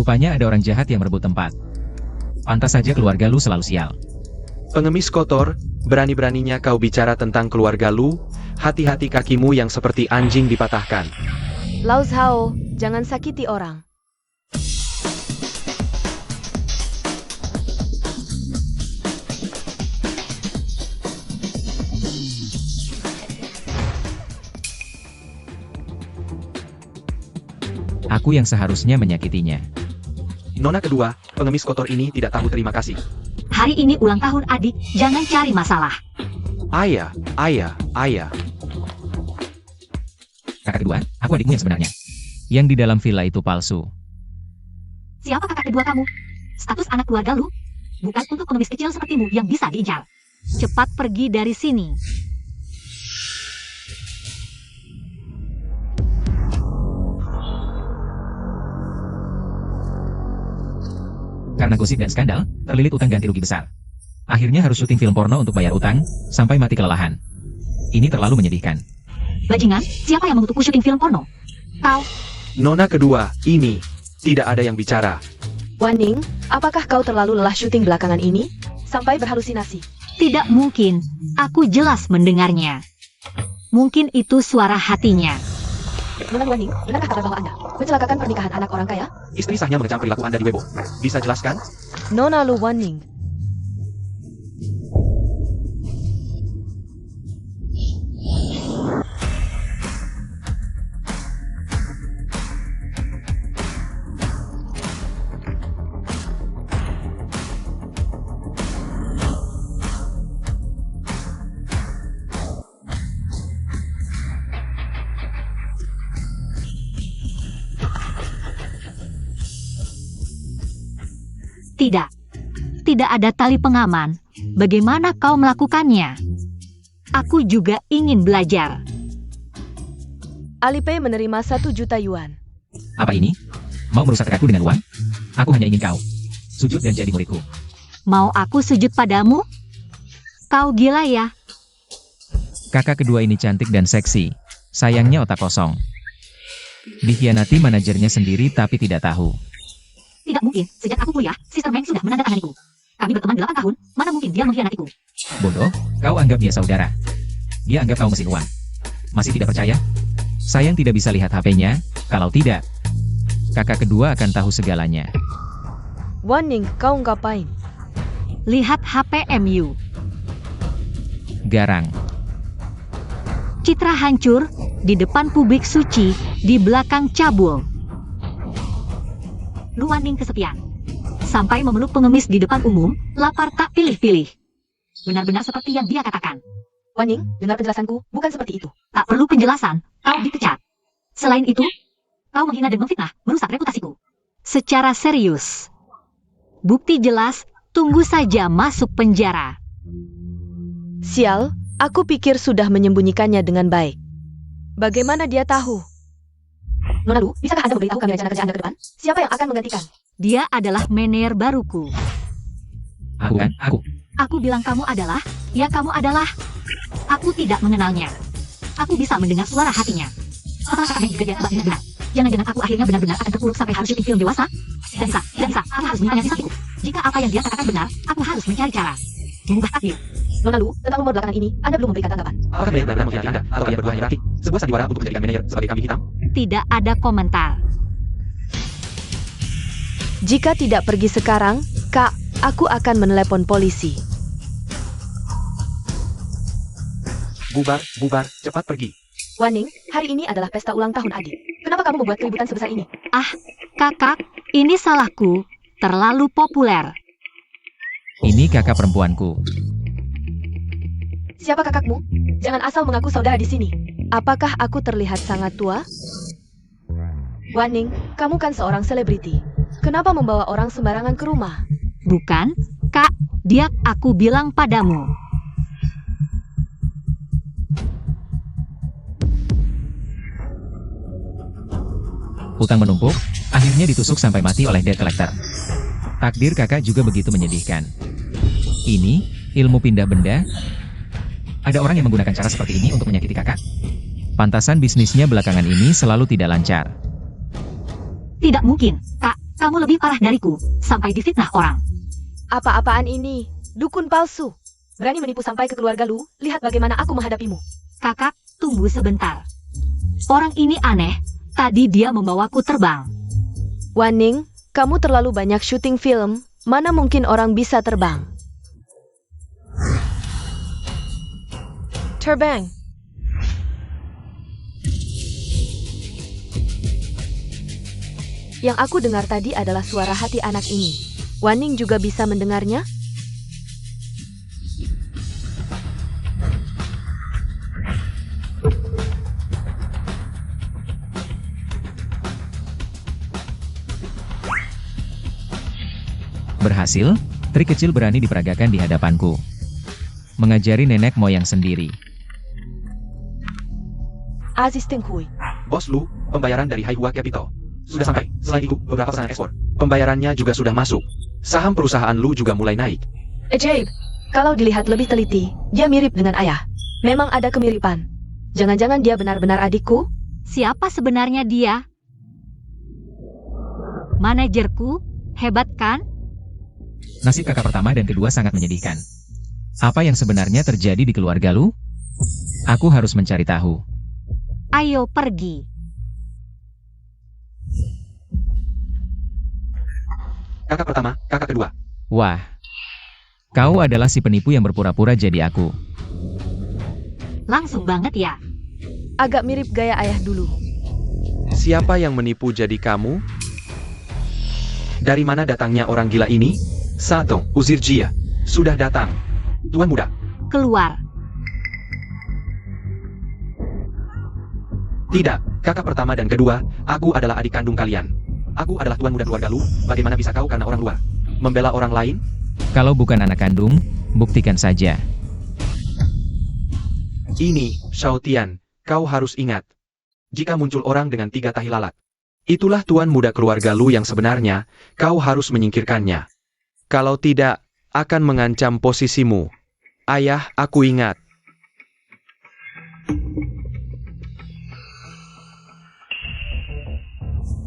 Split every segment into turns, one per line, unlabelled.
Rupanya ada orang jahat yang merebut tempat. Pantas saja keluarga Lu selalu sial.
Pengemis kotor, berani-beraninya kau bicara tentang keluarga Lu, hati-hati kakimu yang seperti anjing dipatahkan.
Lao Zhao, jangan sakiti orang.
Aku yang seharusnya menyakitinya.
Nona kedua, pengemis kotor ini tidak tahu terima kasih.
Hari ini ulang tahun adik, jangan cari masalah.
Ayah.
Kakak kedua, aku adikmu yang sebenarnya. Yang di dalam villa itu palsu.
Siapa kakak kedua kamu? Status anak keluarga lu? Bukan untuk pengemis kecil sepertimu yang bisa diincar. Cepat pergi dari sini.
Karena gosip dan skandal, terlilit utang ganti rugi besar. Akhirnya harus syuting film porno untuk bayar utang, sampai mati kelelahan. Ini terlalu menyedihkan.
Bajingan, siapa yang mengutukku syuting film porno? Kau.
Nona kedua, ini. Tidak ada yang bicara.
Wan Ning, apakah kau terlalu lelah syuting belakangan ini? Sampai berhalusinasi.
Tidak mungkin. Aku jelas mendengarnya. Mungkin itu suara hatinya.
Nona Wan Ning, benarkah kabar bahwa Anda mencelakakan pernikahan anak orang kaya?
Istri sahnya mengecam perilaku Anda di Weibo. Bisa jelaskan?
Nona Lu Wan Ning.
Tidak. Tidak ada tali pengaman. Bagaimana kau melakukannya? Aku juga ingin belajar.
Alipay menerima 1 juta yuan.
Apa ini? Mau merusak tekadku dengan uang? Aku hanya ingin kau sujud dan jadi muridku.
Mau aku sujud padamu? Kau gila ya?
Kakak kedua ini cantik dan seksi. Sayangnya otak kosong. Dikhianati manajernya sendiri tapi tidak tahu.
Tidak mungkin. Sejak aku kuliah, Sister Meng sudah menandatanganiku. Kami berteman 8 tahun, mana mungkin dia mengkhianatiku.
Bodoh, kau anggap dia saudara. Dia anggap kau mesin uang. Masih tidak percaya? Sayang tidak bisa lihat HP-nya, kalau tidak, kakak kedua akan tahu segalanya.
Wan Ning, kau ngapain?
Lihat HP MU.
Garang.
Citra hancur, di depan publik suci, di belakang cabul. Lu Wan Ning kesepian. Sampai memeluk pengemis di depan umum, lapar tak pilih-pilih. Benar-benar seperti yang dia katakan.
Wan Ning, dengar penjelasanku, bukan seperti itu.
Tak perlu penjelasan, kau dipecat. Selain itu, kau menghina dan memfitnah, merusak reputasiku. Secara serius. Bukti jelas, tunggu saja masuk penjara.
Sial, aku pikir sudah menyembunyikannya dengan baik. Bagaimana dia tahu? Nona Lu, bisakah Anda memberitahu kami rencana kerja Anda ke depan? Siapa yang akan menggantikan?
Dia adalah manajer baruku.
Aku kan? Aku.
Aku bilang kamu adalah, ya kamu adalah. Aku tidak mengenalnya. Aku bisa mendengar suara hatinya. Apakah yang bekerja benar-benar? Jangan-jangan aku akhirnya benar-benar akan terpuruk sampai harus syuting film dewasa? Tidak bisa, tidak bisa. Aku harus menyimpannya di sampingku. Jika apa yang dia katakan benar, aku harus mencari cara. Mengubah takdir.
Nona Lu, tentang rumor belakangan ini, Anda belum memberikan tanggapan.
Apakah kalian benar-benar mengkhianati Anda? Atau kalian berdua hanya rakit? Sebuah sandiwara untuk menjadikan manajer sebagai kambing hitam?
Tidak ada komentar.
Jika tidak pergi sekarang, Kak, aku akan menelepon polisi.
Bubar, cepat pergi.
Wan Ning, hari ini adalah pesta ulang tahun adik. Kenapa kamu membuat keributan sebesar ini?
Ah, kakak, ini salahku. Terlalu populer.
Ini kakak perempuanku.
Siapa kakakmu? Jangan asal mengaku saudara di sini. Apakah aku terlihat sangat tua? Wan Ning, kamu kan seorang selebriti. Kenapa membawa orang sembarangan ke rumah?
Bukan, Kak, dia aku bilang padamu.
Utang menumpuk, akhirnya ditusuk sampai mati oleh debt collector. Takdir kakak juga begitu menyedihkan. Ini, ilmu pindah benda. Ada orang yang menggunakan cara seperti ini untuk menyakiti kakak. Pantasan bisnisnya belakangan ini selalu tidak lancar.
Tidak mungkin, Kak. Kamu lebih parah dariku, sampai difitnah orang.
Apa-apaan ini? Dukun palsu. Berani menipu sampai ke keluarga Lu, lihat bagaimana aku menghadapimu.
Kakak, tunggu sebentar. Orang ini aneh, tadi dia membawaku terbang.
Waning, kamu terlalu banyak syuting film, mana mungkin orang bisa terbang? Terbang. Yang aku dengar tadi adalah suara hati anak ini. Waning juga bisa mendengarnya?
Berhasil, trik kecil berani diperagakan di hadapanku. Mengajari nenek moyang sendiri.
Aziz Tengkui.
Bos Lu, pembayaran dari Haihua Capital sudah sampai. Selain itu, beberapa pesanan ekspor. Pembayarannya juga sudah masuk. Saham perusahaan Lu juga mulai naik.
Ajaib. Kalau dilihat lebih teliti, dia mirip dengan ayah. Memang ada kemiripan. Jangan-jangan dia benar-benar adikku?
Siapa sebenarnya dia? Manajerku, hebat kan?
Nasib kakak pertama dan kedua sangat menyedihkan. Apa yang sebenarnya terjadi di keluarga Lu? Aku harus mencari tahu.
Ayo pergi.
Kakak pertama, kakak kedua.
Wah, kau adalah si penipu yang berpura-pura jadi aku.
Langsung banget ya.
Agak mirip gaya ayah dulu.
Siapa yang menipu jadi kamu? Dari mana datangnya orang gila ini? Satong, Uzirjia, sudah datang. Tuan muda.
Keluar.
Tidak, kakak pertama dan kedua, aku adalah adik kandung kalian. Aku adalah tuan muda keluarga Lu, bagaimana bisa kau karena orang luar membela orang lain?
Kalau bukan anak kandung, buktikan saja.
Ini, Shao Tian, kau harus ingat. Jika muncul orang dengan 3 tahi lalat, itulah tuan muda keluarga Lu yang sebenarnya, kau harus menyingkirkannya. Kalau tidak, akan mengancam posisimu. Ayah, aku ingat.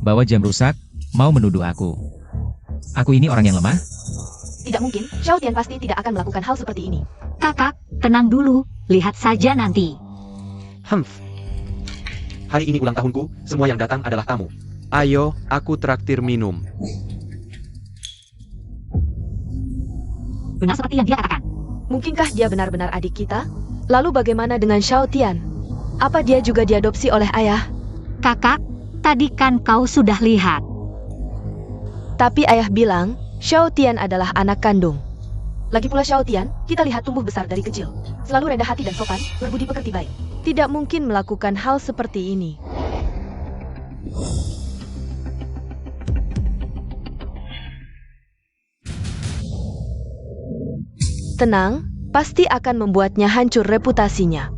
Bawa jam rusak, mau menuduh aku. Aku ini orang yang lemah?
Tidak mungkin, Xiao Tian pasti tidak akan melakukan hal seperti ini.
Kakak, tenang dulu. Lihat saja nanti.
Hari ini ulang tahunku, semua yang datang adalah tamu. Ayo, aku traktir minum.
Benar seperti yang dia katakan.
Mungkinkah dia benar-benar adik kita? Lalu bagaimana dengan Xiao Tian? Apa dia juga diadopsi oleh ayah?
Kakak, tadi kan kau sudah lihat.
Tapi ayah bilang, Xiao Tian adalah anak kandung. Lagi pula Xiao Tian, kita lihat tumbuh besar dari kecil. Selalu rendah hati dan sopan, berbudi pekerti baik. Tidak mungkin melakukan hal seperti ini. Tenang, pasti akan membuatnya hancur reputasinya.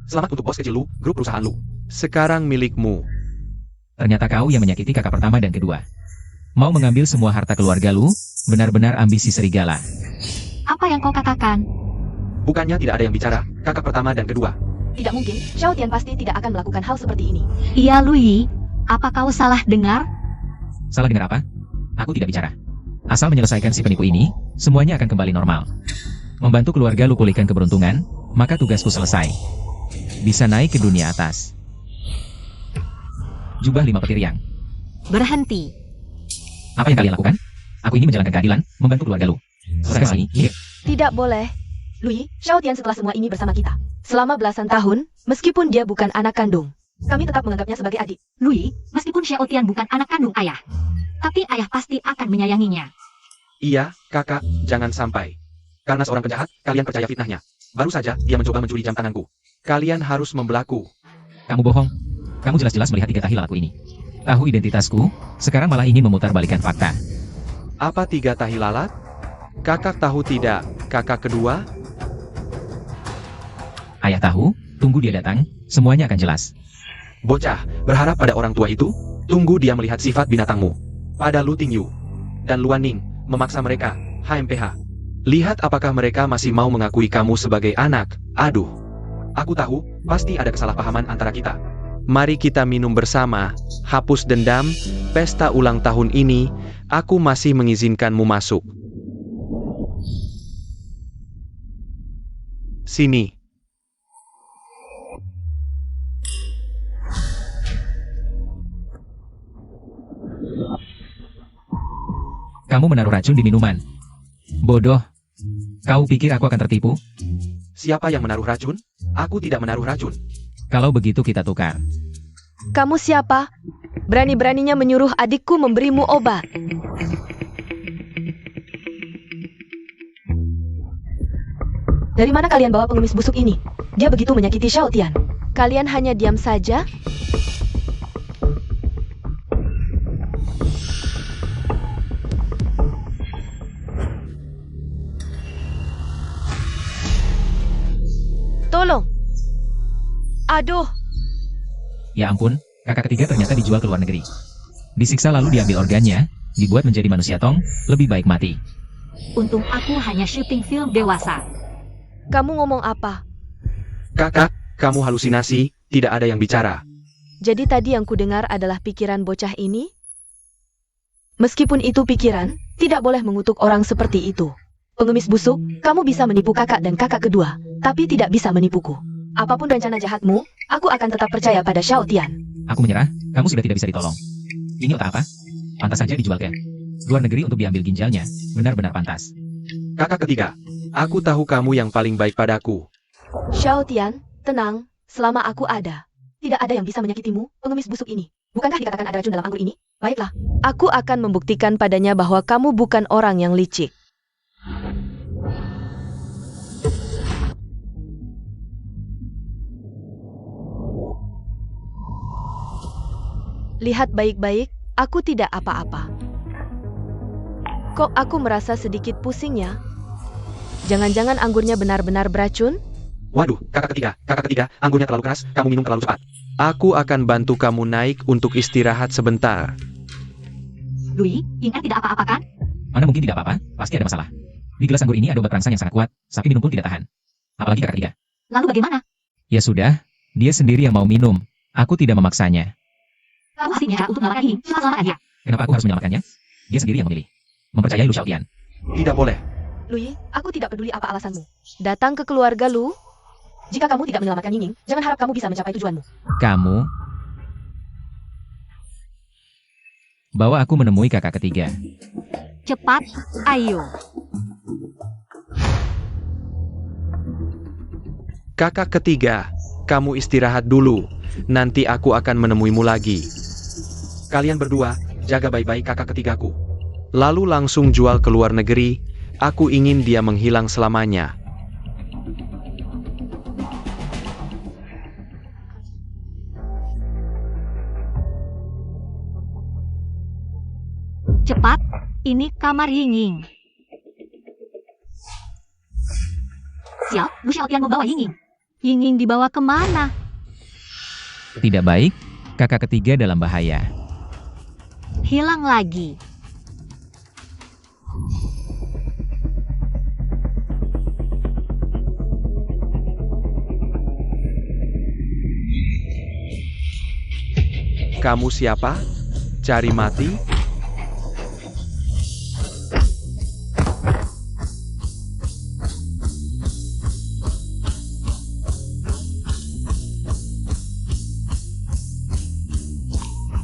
Selamat untuk bos kecil Lu, grup perusahaan Lu. Sekarang milikmu.
Ternyata kau yang menyakiti kakak pertama dan kedua. Mau mengambil semua harta keluarga Lu, benar-benar ambisi serigala.
Apa yang kau katakan?
Bukannya tidak ada yang bicara, kakak pertama dan kedua.
Tidak mungkin, Xiao Tian pasti tidak akan melakukan hal seperti ini.
Iya, Lui. Apa kau salah dengar?
Salah dengar apa? Aku tidak bicara. Asal menyelesaikan si penipu ini, semuanya akan kembali normal. Membantu keluarga Lu pulihkan keberuntungan, maka tugasku selesai. Bisa naik ke dunia atas. Jubah 5 petir yang.
Berhenti.
Apa yang kalian lakukan? Aku ini menjalankan keadilan, membantu keluarga Lu. Selesai ini, mirip.
Tidak boleh. Lui, Xiao Tian setelah semua ini bersama kita. Selama belasan tahun, meskipun dia bukan anak kandung, kami tetap menganggapnya sebagai adik.
Lui, meskipun Xiao Tian bukan anak kandung ayah, tapi ayah pasti akan menyayanginya.
Iya, kakak, jangan sampai. Karena seorang penjahat, kalian percaya fitnahnya. Baru saja, dia mencoba mencuri jam tanganku. Kalian harus membelaku.
Kamu bohong. Kamu jelas-jelas melihat 3 tahi lalatku ini. Tahu identitasku, sekarang malah ingin memutarbalikkan fakta.
Apa 3 tahi lalat? Kakak tahu tidak, kakak kedua?
Ayah tahu, tunggu dia datang, semuanya akan jelas.
Bocah, berharap pada orang tua itu, tunggu dia melihat sifat binatangmu. Pada Lu Tingyu dan Luan Ning, memaksa mereka, HMPH. Lihat apakah mereka masih mau mengakui kamu sebagai anak. Aduh. Aku tahu, pasti ada kesalahpahaman antara kita. Mari kita minum bersama, hapus dendam, pesta ulang tahun ini, aku masih mengizinkanmu masuk. Sini.
Kamu menaruh racun di minuman. Bodoh. Kau pikir aku akan tertipu?
Siapa yang menaruh racun? Aku tidak menaruh racun.
Kalau begitu kita tukar.
Kamu siapa? Berani-beraninya menyuruh adikku memberimu obat. Dari mana kalian bawa pengemis busuk ini? Dia begitu menyakiti Xiao Tian. Kalian hanya diam saja? Tolong. Aduh.
Ya ampun, kakak ketiga ternyata dijual ke luar negeri. Disiksa lalu diambil organnya, dibuat menjadi manusia tong, lebih baik mati.
Untung aku hanya syuting film dewasa.
Kamu ngomong apa?
Kakak, kamu halusinasi, tidak ada yang bicara.
Jadi tadi yang kudengar adalah pikiran bocah ini? Meskipun itu pikiran, tidak boleh mengutuk orang seperti itu. Pengemis busuk, kamu bisa menipu kakak dan kakak kedua, tapi tidak bisa menipuku. Apapun rencana jahatmu, aku akan tetap percaya pada Xiao Tian.
Aku menyerah, kamu sudah tidak bisa ditolong. Ini otak apa? Pantas saja dijual ke luar negeri untuk diambil ginjalnya, benar-benar pantas.
Kakak ketiga, aku tahu kamu yang paling baik padaku.
Xiao Tian, tenang, selama aku ada. Tidak ada yang bisa menyakitimu, pengemis busuk ini. Bukankah dikatakan ada racun dalam anggur ini? Baiklah, aku akan membuktikan padanya bahwa kamu bukan orang yang licik. Lihat baik-baik, aku tidak apa-apa. Kok aku merasa sedikit pusing ya? Jangan-jangan anggurnya benar-benar beracun?
Waduh, kakak ketiga, anggurnya terlalu keras, kamu minum terlalu cepat. Aku akan bantu kamu naik untuk istirahat sebentar.
Louis, ingat tidak apa-apa kan?
Mana mungkin tidak apa-apa, pasti ada masalah. Di gelas anggur ini ada obat perangsang yang sangat kuat, sapi minum pun tidak tahan. Apalagi kakak ketiga.
Lalu bagaimana?
Ya sudah, dia sendiri yang mau minum. Aku tidak memaksanya.
Kamu masih punya cara untuk menyelamatkan ini, cuma selamatkan dia.
Kenapa aku harus menyelamatkannya? Dia sendiri yang memilih. Mempercayai Lu Xiaotian.
Tidak boleh.
Louis, aku tidak peduli apa alasanmu. Datang ke keluarga Lu. Jika kamu tidak menyelamatkan Yingning, jangan harap kamu bisa mencapai tujuanmu.
Kamu bawa aku menemui kakak ketiga.
Cepat, ayo.
Kakak ketiga, kamu istirahat dulu. Nanti aku akan menemuimu lagi. Kalian berdua, jaga baik-baik kakak ketigaku. Lalu langsung jual ke luar negeri. Aku ingin dia menghilang selamanya.
Cepat, ini kamar Yingning. Siap, Lu Xiaotian membawa Yingning. Yingning dibawa kemana?
Tidak baik, kakak ketiga dalam bahaya.
Hilang lagi.
Kamu siapa? Cari mati?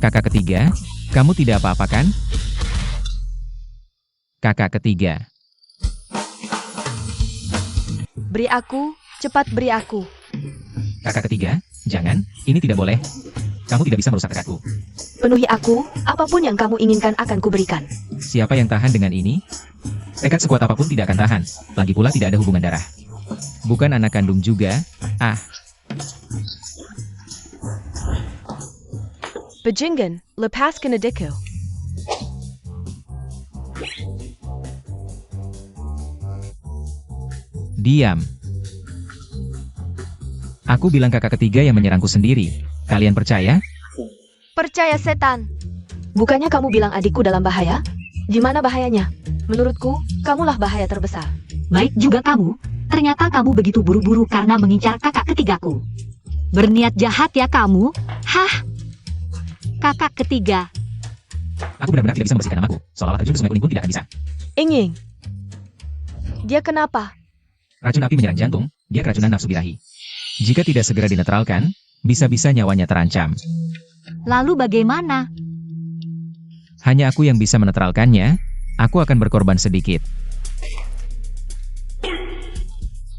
Kakak ketiga, kamu tidak apa-apa kan? Kakak ketiga,
Beri aku, cepat beri aku.
kakak ketiga, jangan, ini tidak boleh. Kamu tidak bisa merusak kakakku.
Penuhi aku, apapun yang kamu inginkan akan kuberikan.
Siapa yang tahan dengan ini? Tekad sekuat apapun tidak akan tahan. Lagi pula tidak ada hubungan darah. Bukan anak kandung juga. Ah,
Bajingan, lepaskan adikku.
diam. Aku bilang kakak ketiga yang menyerangku sendiri. Kalian percaya?
Percaya setan. Bukannya kamu bilang adikku dalam bahaya? Di mana bahayanya? Menurutku, kamulah bahaya terbesar.
Baik juga kamu. Ternyata kamu begitu buru-buru karena mengincar kakak ketigaku. Berniat jahat ya kamu. Hah? Kakak ketiga.
Aku benar-benar tidak bisa membersihkan namaku. Seolah-olah terjun ke sungai kuning pun tidak akan bisa.
Inging. Dia kenapa?
Racun api menyerang jantung, dia keracunan nafsu birahi. Jika tidak segera dinetralkan, bisa-bisa nyawanya terancam.
Lalu bagaimana?
Hanya aku yang bisa menetralkannya, aku akan berkorban sedikit.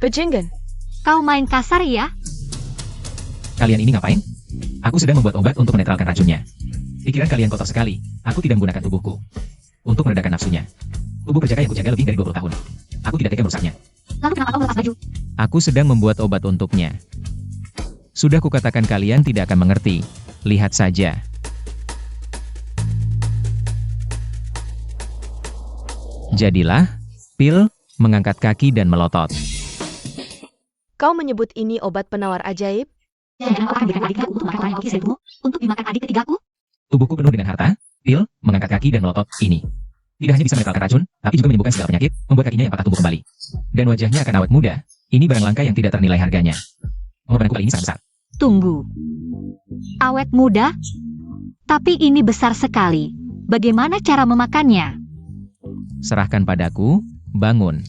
Bajingan.
Kau main kasar ya?
Kalian ini ngapain? Aku sedang membuat obat untuk menetralkan racunnya. Pikiran kalian kotor sekali, aku tidak menggunakan tubuhku untuk meredakan nafsunya. Tubuh perjaka yang kujaga lebih dari 20 tahun. Aku tidak tega merusaknya.
Lalu kenapa kau melepas baju?
Aku sedang membuat obat untuknya. Sudah kukatakan kalian tidak akan mengerti. Lihat saja. Jadilah, Pil mengangkat kaki dan melotot.
Kau menyebut ini obat penawar ajaib?
Jangan kau akan memberikan adik tigaku untuk makan orang yang kau kisah dirimu? Untuk dimakan adik ketigaku?
Tubuhku penuh dengan harta. Pil mengangkat kaki dan melotot ini. Tidak hanya bisa menetralkan racun, tapi juga menyembuhkan segala penyakit, membuat kakinya yang patah tumbuh kembali. Dan wajahnya akan awet muda. Ini barang langka yang tidak ternilai harganya. Pengorbananku kali ini sangat besar.
Tunggu. Awet muda? Tapi ini besar sekali. Bagaimana cara memakannya?
Serahkan padaku, bangun.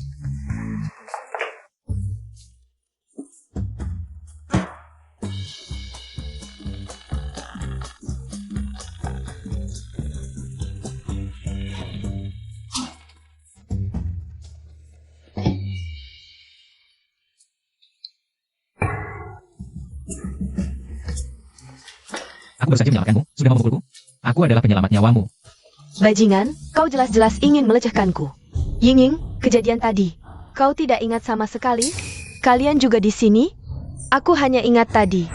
Aku baru saja menyelamatkanmu, sudah mau memukulku? Aku adalah penyelamat nyawamu.
Bajingan, kau jelas-jelas ingin melecehkanku. Yinging, kejadian tadi. Kau tidak ingat sama sekali? Kalian juga di sini? Aku hanya ingat tadi.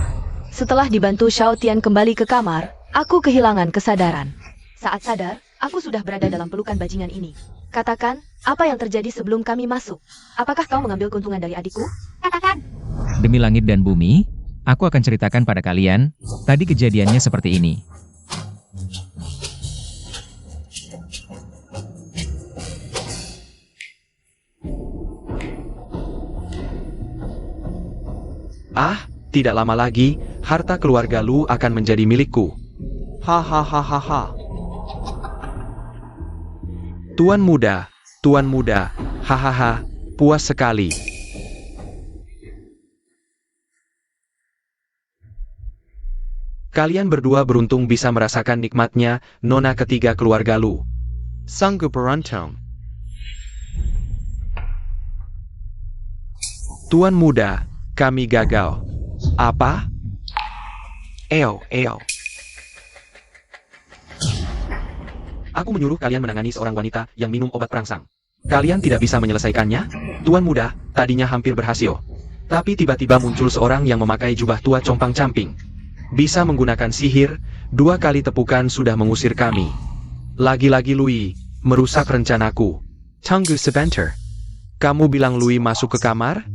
Setelah dibantu Xiao Tian kembali ke kamar, aku kehilangan kesadaran. Saat sadar, aku sudah berada dalam pelukan bajingan ini. Katakan, apa yang terjadi sebelum kami masuk? Apakah kau mengambil keuntungan dari adikku?
Katakan.
Demi langit dan bumi, aku akan ceritakan pada kalian, tadi kejadiannya seperti ini.
Ah, tidak lama lagi, harta keluarga Lu akan menjadi milikku. Hahaha. Tuan muda, hahaha, puas sekali. Kalian berdua beruntung bisa merasakan nikmatnya nona ketiga keluarga Lu. Sanggup beruntung. Tuan muda, kami gagal. Apa? Eo. Aku menyuruh kalian menangani seorang wanita yang minum obat perangsang. Kalian tidak bisa menyelesaikannya? Tuan muda, tadinya hampir berhasil. Tapi tiba-tiba muncul seorang yang memakai jubah tua compang-camping. Bisa menggunakan sihir, 2 kali tepukan sudah mengusir kami. Lagi-lagi Louis, merusak rencanaku. Tunggu sebentar. Kamu bilang Louis masuk ke kamar?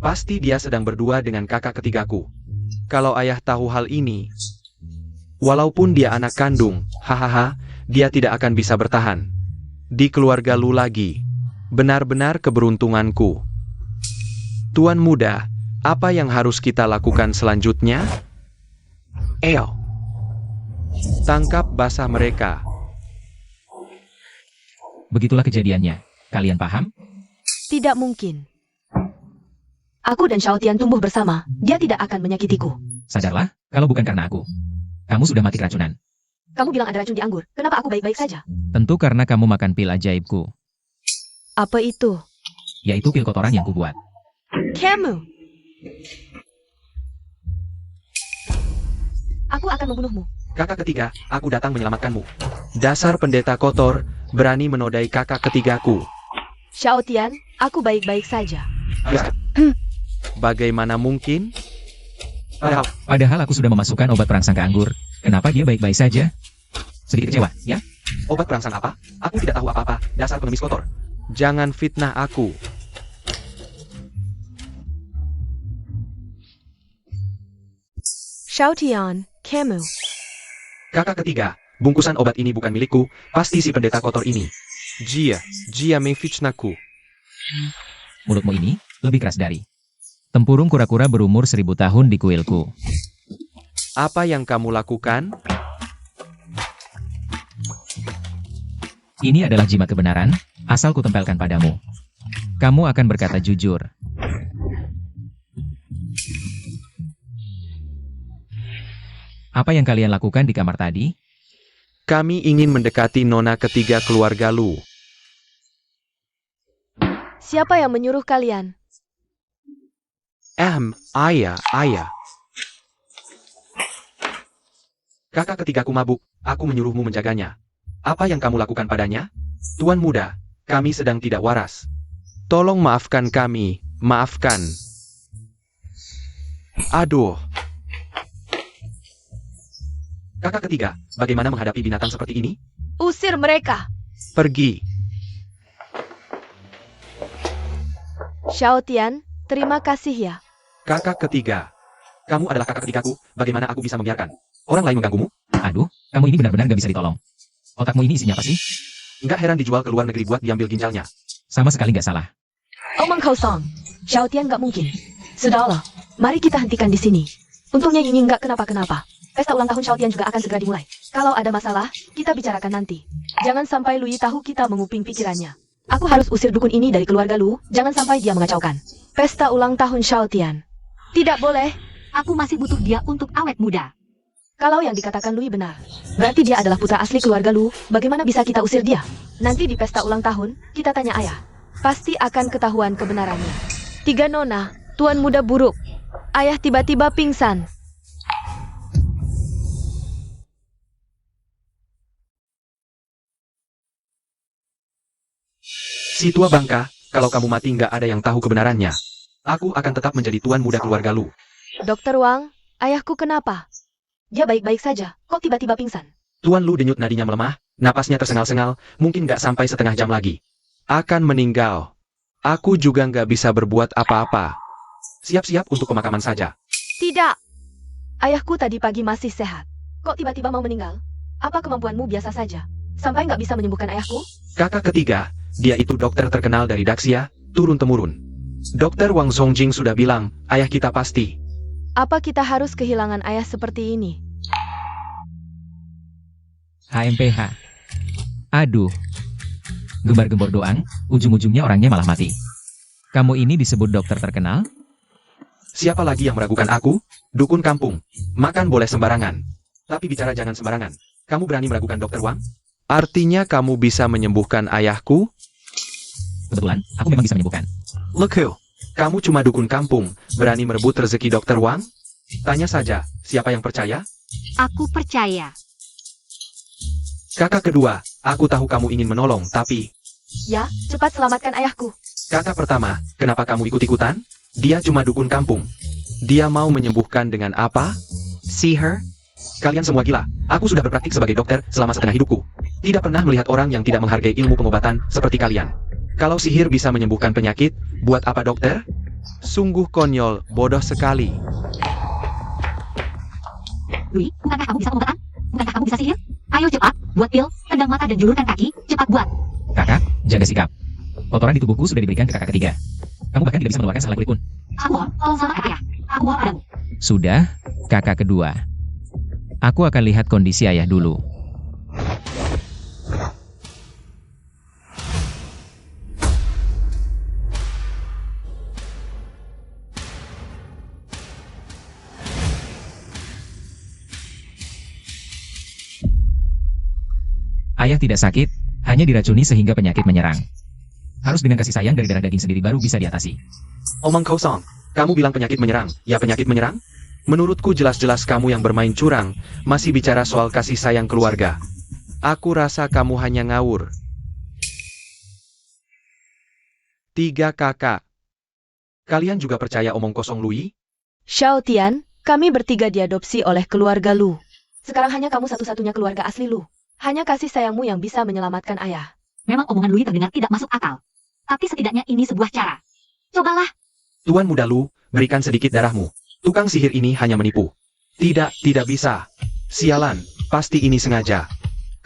Pasti dia sedang berdua dengan kakak ketigaku. Kalau ayah tahu hal ini, walaupun dia anak kandung, hahaha, dia tidak akan bisa bertahan. Di keluarga Lu lagi. Benar-benar keberuntunganku. Tuan muda, apa yang harus kita lakukan selanjutnya? Eo. Tangkap basah mereka.
Begitulah kejadiannya. Kalian paham?
Tidak mungkin. Aku dan Xiao Tian tumbuh bersama. Dia tidak akan menyakitiku.
Sadarlah, kalau bukan karena aku. Kamu sudah mati keracunan.
Kamu bilang ada racun di anggur. Kenapa aku baik-baik saja?
Tentu karena kamu makan pil ajaibku.
Apa itu?
Yaitu pil kotoran yang kubuat.
Kamu. Aku akan membunuhmu.
Kakak ketiga, aku datang menyelamatkanmu. Dasar pendeta kotor, berani menodai kakak ketigaku.
Xiao Tian, aku baik-baik saja.
Bagaimana mungkin?
Padahal aku sudah memasukkan obat perangsang ke anggur. Kenapa dia baik-baik saja? Sedikit kecewa, ya?
Obat perangsang apa? Aku tidak tahu apa-apa, dasar pengemis kotor. Jangan fitnah aku.
Xiao Tian, kamu.
Kakak ketiga, bungkusan obat ini bukan milikku, pasti si pendeta kotor ini. Dia memfitnahku.
Mulutmu ini lebih keras dari Tempurung kura-kura berumur 1000 tahun di kuilku.
Apa yang kamu lakukan?
Ini adalah jimat kebenaran, asal kutempelkan padamu. Kamu akan berkata jujur. Apa yang kalian lakukan di kamar tadi?
Kami ingin mendekati nona ketiga keluarga Lu.
Siapa yang menyuruh kalian?
Ayah. Kakak ketigaku mabuk, aku menyuruhmu menjaganya. Apa yang kamu lakukan padanya? Tuan muda, kami sedang tidak waras. Tolong maafkan kami, maafkan. Aduh. Kakak ketiga, bagaimana menghadapi binatang seperti ini?
Usir mereka.
Pergi.
Xiao Tian, terima kasih ya.
Kakak ketiga. Kamu adalah kakak ketigaku, bagaimana aku bisa membiarkan orang lain mengganggumu?
Aduh, kamu ini benar-benar gak bisa ditolong. Otakmu ini isinya apa sih?
Nggak heran dijual ke luar negeri buat diambil ginjalnya.
Sama sekali gak salah.
Omong kosong. Xiao Tian nggak mungkin. Sudahlah, mari kita hentikan di sini. Untungnya Ying nggak kenapa-kenapa. Pesta ulang tahun Xiao Tian juga akan segera dimulai. Kalau ada masalah, kita bicarakan nanti. Jangan sampai Lu Yi tahu kita menguping pikirannya. Aku harus usir dukun ini dari keluarga Lu, jangan sampai dia mengacaukan pesta ulang tahun Xiao Tian. Tidak boleh.
Aku masih butuh dia untuk awet muda.
Kalau yang dikatakan Lu Yi benar, berarti dia adalah putra asli keluarga Lu. Bagaimana bisa kita usir dia? Nanti di pesta ulang tahun, kita tanya ayah. Pasti akan ketahuan kebenarannya. 3 nona, tuan muda buruk. Ayah tiba-tiba pingsan.
Si tua bangka, kalau kamu mati nggak ada yang tahu kebenarannya. Aku akan tetap menjadi tuan muda keluarga Lu.
Dokter Wang, ayahku kenapa? Dia baik-baik saja, kok tiba-tiba pingsan?
Tuan Lu denyut nadinya melemah, napasnya tersengal-sengal, mungkin nggak sampai setengah jam lagi. Akan meninggal. Aku juga nggak bisa berbuat apa-apa. Siap-siap untuk pemakaman saja.
Tidak. Ayahku tadi pagi masih sehat. Kok tiba-tiba mau meninggal? Apa kemampuanmu biasa saja? Sampai nggak bisa menyembuhkan ayahku?
Kakak ketiga, dia itu dokter terkenal dari Daxia, turun-temurun. Dokter Wang Zongjing sudah bilang, ayah kita pasti.
Apa kita harus kehilangan ayah seperti ini?
HMPH. Aduh. Gembar-gembor doang, ujung-ujungnya orangnya malah mati. Kamu ini disebut dokter terkenal?
Siapa lagi yang meragukan aku? Dukun kampung. Makan boleh sembarangan. Tapi bicara jangan sembarangan. Kamu berani meragukan dokter Wang? Artinya kamu bisa menyembuhkan ayahku?
Kebetulan, aku memang bisa menyembuhkan.
Look who. Kamu cuma dukun kampung, berani merebut rezeki dokter Wang? Tanya saja, siapa yang percaya?
Aku percaya.
Kakak kedua, aku tahu kamu ingin menolong, tapi...
Ya, cepat selamatkan ayahku.
Kakak pertama, kenapa kamu ikut-ikutan? Dia cuma dukun kampung. Dia mau menyembuhkan dengan apa? Sihir? Kalian semua gila. Aku sudah berpraktik sebagai dokter selama setengah hidupku. Tidak pernah melihat orang yang tidak menghargai ilmu pengobatan seperti kalian. Kalau sihir bisa menyembuhkan penyakit, buat apa dokter? Sungguh konyol, bodoh sekali.
Lui, bukankah kamu bisa pengobatan? Bukankah kamu bisa sihir? Ayo cepat, buat pil, tendang mata dan julurkan kaki, cepat buat.
Kakak, jaga sikap. Kotoran di tubuhku sudah diberikan ke kakak ketiga. Kamu bahkan tidak bisa mengeluarkan selai kulit pun.
Aku mohon, tolong selamatkan ayah. Aku mohon padamu.
Sudah, kakak kedua. Aku akan lihat kondisi ayah dulu. Ayah tidak sakit, hanya diracuni sehingga penyakit menyerang. Harus dengan kasih sayang dari darah daging sendiri baru bisa diatasi.
Omong kosong. Kamu bilang penyakit menyerang. Ya penyakit menyerang? Menurutku jelas-jelas kamu yang bermain curang. Masih bicara soal kasih sayang keluarga. Aku rasa kamu hanya ngawur. 3 kakak. Kalian juga percaya omong kosong Lu Yi?
Xiao Tian, kami bertiga diadopsi oleh keluarga Lu. Sekarang hanya kamu satu-satunya keluarga asli Lu. Hanya kasih sayangmu yang bisa menyelamatkan ayah.
Memang omongan Lui terdengar tidak masuk akal. Tapi setidaknya ini sebuah cara. Cobalah.
Tuan muda Lu, berikan sedikit darahmu. Tukang sihir ini hanya menipu. Tidak bisa. Sialan, pasti ini sengaja.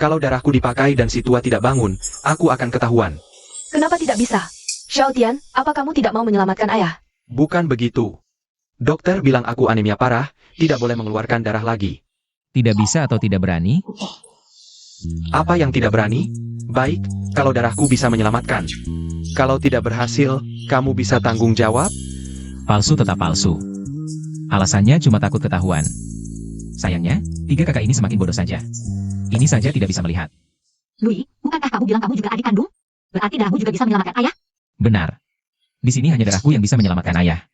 Kalau darahku dipakai dan si tua tidak bangun, aku akan ketahuan.
Kenapa tidak bisa? Xiao Tian, apa kamu tidak mau menyelamatkan ayah?
Bukan begitu. Dokter bilang aku anemia parah, tidak boleh mengeluarkan darah lagi.
Tidak bisa atau tidak berani?
Apa yang tidak berani? Baik, kalau darahku bisa menyelamatkan. Kalau tidak berhasil, kamu bisa tanggung jawab?
Palsu tetap palsu. Alasannya cuma takut ketahuan. Sayangnya, 3 kakak ini semakin bodoh saja. Ini saja tidak bisa melihat.
Louis, bukankah kamu bilang kamu juga adik kandung? Berarti darahmu juga bisa menyelamatkan ayah?
Benar. Di sini hanya darahku yang bisa menyelamatkan ayah.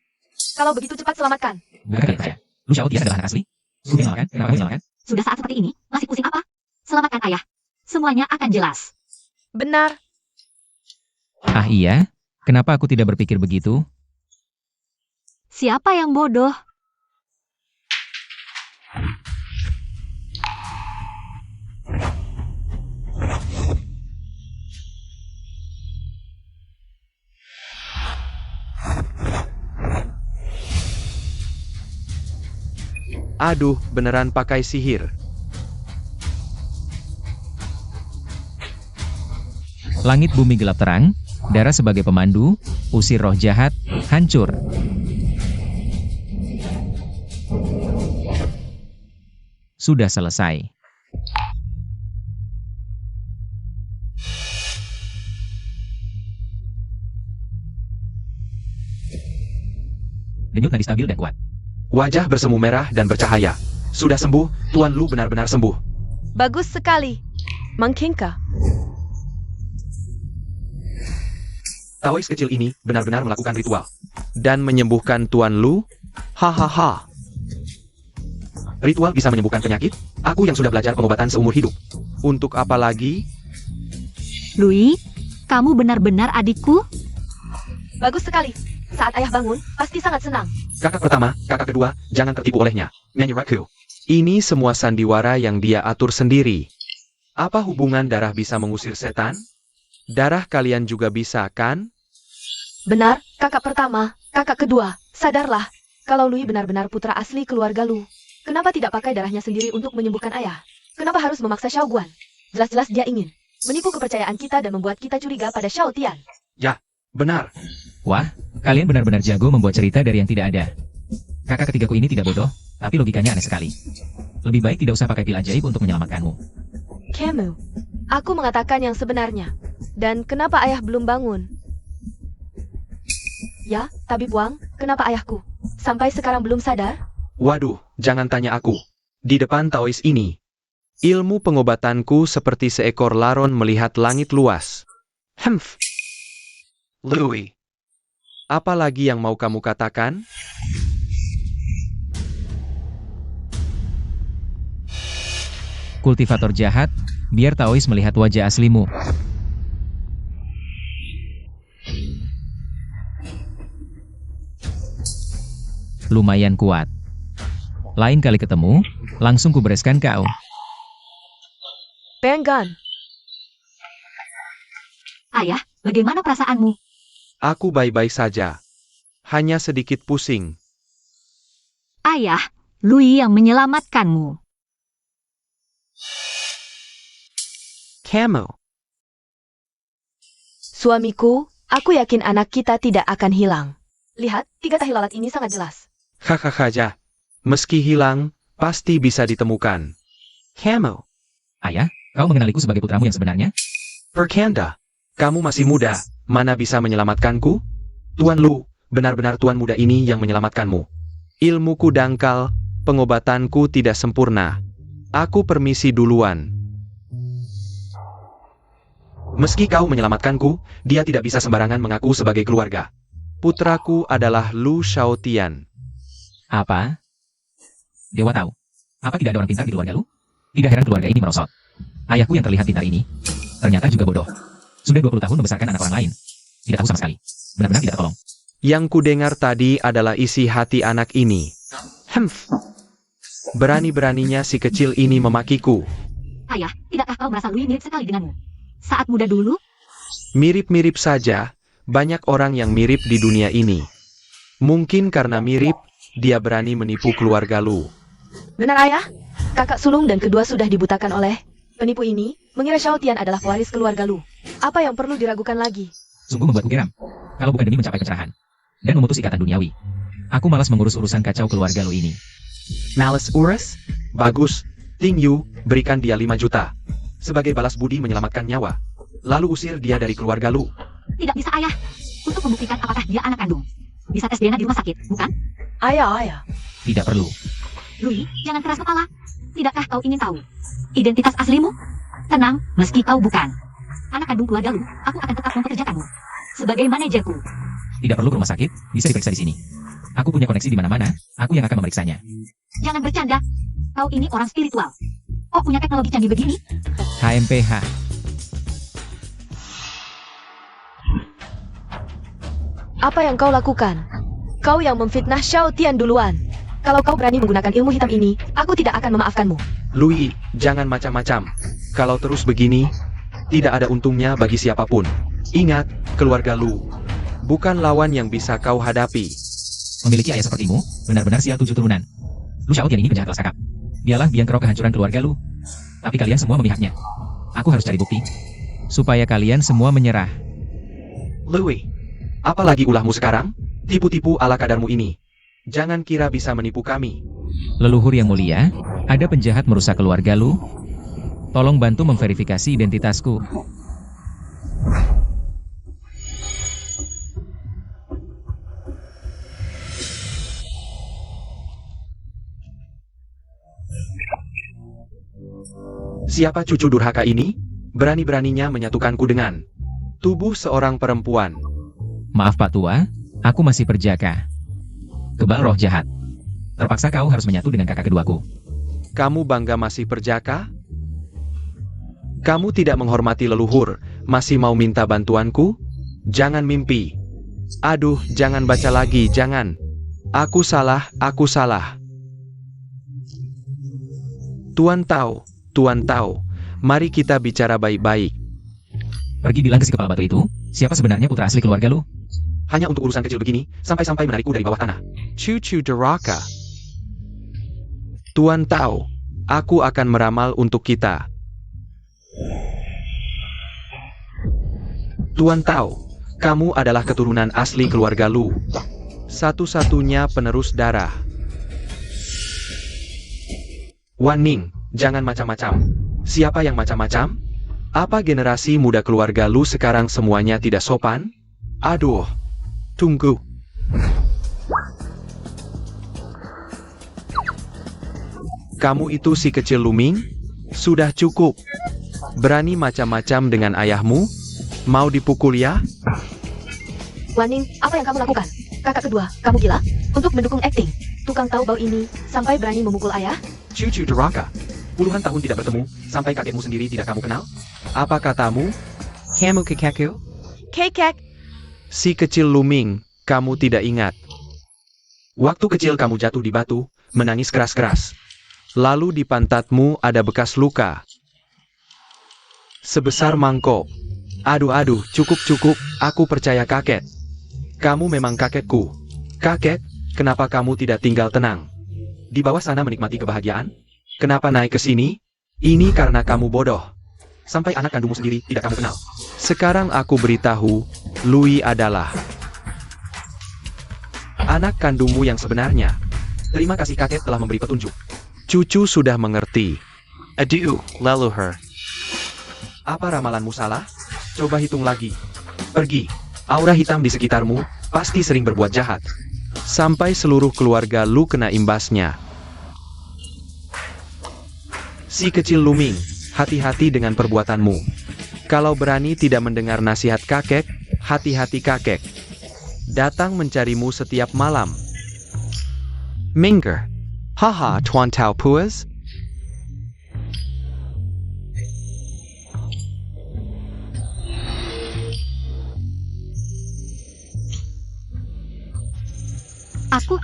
Kalau begitu cepat selamatkan.
Bukan kalian saya. Lu Xiaotian adalah anak asli. Lu menyelamatkan? Kenapa kamu menyelamatkan?
Sudah saat seperti ini, masih pusing apa? Selamatkan ayah. Semuanya akan jelas.
Benar.
Ah iya? Kenapa aku tidak berpikir begitu?
Siapa yang bodoh?
Aduh, beneran pakai sihir.
Langit bumi gelap terang, darah sebagai pemandu, usir roh jahat, hancur. Sudah selesai. Denyut nadi stabil dan kuat.
Wajah bersemu merah dan bercahaya. Sudah sembuh, Tuan Lu benar-benar sembuh.
Bagus sekali. Mang Kingka.
Taois kecil ini benar-benar melakukan ritual. Dan menyembuhkan Tuan Lu? Hahaha. Ritual bisa menyembuhkan penyakit? Aku yang sudah belajar pengobatan seumur hidup. Untuk apa lagi?
Louis, kamu benar-benar adikku?
Bagus sekali. Saat ayah bangun, pasti sangat senang.
Kakak pertama, kakak kedua, jangan tertipu olehnya. Nyanyi Raku. Ini semua sandiwara yang dia atur sendiri. Apa hubungan darah bisa mengusir setan? Darah kalian juga bisa, kan?
Benar, kakak pertama, kakak kedua, sadarlah. Kalau Louis benar-benar putra asli keluarga Lu, kenapa tidak pakai darahnya sendiri untuk menyembuhkan ayah? Kenapa harus memaksa Xiao Guan? Jelas-jelas dia ingin menipu kepercayaan kita dan membuat kita curiga pada Xiao Tian.
Ya, benar.
Wah, kalian benar-benar jago membuat cerita dari yang tidak ada. Kakak ketigaku ini tidak bodoh, tapi logikanya aneh sekali. Lebih baik tidak usah pakai pil ajaib untuk menyelamatkanmu.
Camus, aku mengatakan yang sebenarnya. Dan kenapa ayah belum bangun? Ya, Tabib Wang, kenapa ayahku sampai sekarang belum sadar?
Waduh, jangan tanya aku. Di depan Taois ini, ilmu pengobatanku seperti seekor laron melihat langit luas. Hemph. Louis. Apa lagi yang mau kamu katakan?
Kultivator jahat, biar Taois melihat wajah aslimu. Lumayan kuat. Lain kali ketemu, langsung kubereskan kau.
Penggan.
Ayah, bagaimana perasaanmu?
Aku baik-baik saja. Hanya sedikit pusing.
Ayah, Louis yang menyelamatkanmu.
Camel.
Suamiku, aku yakin anak kita tidak akan hilang. Lihat, 3 tahi lalat ini sangat jelas.
Hahaha. Meski hilang, pasti bisa ditemukan. Camel.
Ayah, kau mengenaliku sebagai putramu yang sebenarnya?
Perkanda. Kamu masih muda, mana bisa menyelamatkanku? Tuan Lu, benar-benar tuan muda ini yang menyelamatkanmu. Ilmuku dangkal, pengobatanku tidak sempurna. Aku permisi duluan. Meski kau menyelamatkanku, dia tidak bisa sembarangan mengaku sebagai keluarga. Putraku adalah Lu Xiaotian.
Apa? Dewa tahu. Apa tidak ada orang pintar di keluarga lu? Tidak heran keluarga ini merosot. Ayahku yang terlihat pintar ini, ternyata juga bodoh. Sudah 20 tahun membesarkan anak orang lain. Tidak tahu sama sekali. Benar-benar tidak tertolong.
Yang kudengar tadi adalah isi hati anak ini. Hemph. Berani-beraninya si kecil ini memakiku.
Ayah, tidakkah kau merasa Louis mirip sekali denganmu? Saat muda dulu?
Mirip-mirip saja, banyak orang yang mirip di dunia ini. Mungkin karena mirip, dia berani menipu keluarga Lu.
Benar ayah? Kakak sulung dan kedua sudah dibutakan oleh penipu ini, mengira Xiao Tian adalah pewaris keluarga Lu. Apa yang perlu diragukan lagi?
Sungguh membuatku geram. Kalau bukan demi mencapai pencerahan. dan memutus ikatan duniawi. Aku malas mengurus urusan kacau keluarga lo ini.
Males urus? Bagus. Ting Yu, berikan dia 5 juta. Sebagai balas budi menyelamatkan nyawa. Lalu usir dia dari keluarga Lu.
Tidak bisa, Ayah. Untuk membuktikan apakah dia anak kandung. Bisa tes DNA di rumah sakit, bukan?
Ayah.
Tidak perlu.
Louis, jangan keras kepala. Tidakkah kau ingin tahu identitas aslimu? Tenang, meski kau bukan anak kandung keluarga Lu, aku akan tetap mempekerjakanmu sebagai manajerku.
Tidak perlu ke rumah sakit, bisa diperiksa di sini. Aku punya koneksi di mana-mana, aku yang akan memeriksanya.
Jangan bercanda. Kau ini orang spiritual. Kok punya teknologi canggih begini?
HMPH.
Apa yang kau lakukan? Kau yang memfitnah Xiao Tian duluan. Kalau kau berani menggunakan ilmu hitam ini, aku tidak akan memaafkanmu.
Louis, jangan macam-macam. Kalau terus begini, tidak ada untungnya bagi siapapun. Ingat, keluarga Lu bukan lawan yang bisa kau hadapi.
Memiliki ayah sepertimu, benar-benar sial 7 turunan. Lu Xiao Tian ini penjahat kelas kakap. Dialah biang kerok kehancuran keluarga Lu. Tapi kalian semua memihaknya. Aku harus cari bukti. Supaya kalian semua menyerah.
Louis, apalagi ulahmu sekarang? Tipu-tipu ala kadarmu ini. Jangan kira bisa menipu kami.
Leluhur yang mulia, ada penjahat merusak keluarga Lu. Tolong bantu memverifikasi identitasku.
Siapa cucu durhaka ini? Berani-beraninya menyatukanku dengan tubuh seorang perempuan.
Maaf Pak Tua, aku masih perjaka. Kebal roh jahat. Terpaksa kau harus menyatu dengan kakak keduaku.
Kamu bangga masih perjaka? Kamu tidak menghormati leluhur, masih mau minta bantuanku? Jangan mimpi. Aduh, jangan baca lagi, jangan. Aku salah, aku salah. Tuan tahu, mari kita bicara baik-baik.
Pergi bilang ke si kepala batu itu, siapa sebenarnya putra asli keluarga Lu?
Hanya untuk urusan kecil begini, sampai-sampai menarikku dari bawah tanah. Cucu durhaka. Tuan tahu, aku akan meramal untuk kita. Tuan tahu, kamu adalah keturunan asli keluarga Lu. Satu-satunya penerus darah. Wan Ning, jangan macam-macam. Siapa yang macam-macam? Apa generasi muda keluarga Lu sekarang semuanya tidak sopan? Aduh, tunggu. Kamu itu si kecil Luming? Sudah cukup. Berani macam-macam dengan ayahmu? Mau dipukul ya?
Waning, apa yang kamu lakukan? Kakak kedua, kamu gila? Untuk mendukung akting, tukang tahu bau ini, sampai berani memukul ayah?
Cucu durhaka. Puluhan tahun tidak bertemu, sampai kakekmu sendiri tidak kamu kenal? Apa katamu? Kamu kakekku?
Kekek,
Si kecil Luming, kamu tidak ingat. Waktu kecil kamu jatuh di batu, menangis keras-keras. Lalu di pantatmu ada bekas luka. Sebesar mangkok. Aduh, cukup, aku percaya kakek. Kamu memang kakekku. Kakek, kenapa kamu tidak tinggal tenang? Di bawah sana menikmati kebahagiaan? Kenapa naik ke sini? Ini karena kamu bodoh. Sampai anak kandungmu sendiri tidak kamu kenal. Sekarang aku beritahu, Louis adalah anak kandungmu yang sebenarnya. Terima kasih kakek telah memberi petunjuk. Cucu sudah mengerti. Adieu, leluhur. Apa ramalanmu salah? Coba hitung lagi. Pergi. Aura hitam di sekitarmu pasti sering berbuat jahat. Sampai seluruh keluarga Lu kena imbasnya. Si kecil Luming, hati-hati dengan perbuatanmu. Kalau berani tidak mendengar nasihat kakek, hati-hati kakek. Datang mencarimu setiap malam. Minger. Haha, Tuan Tau Puas.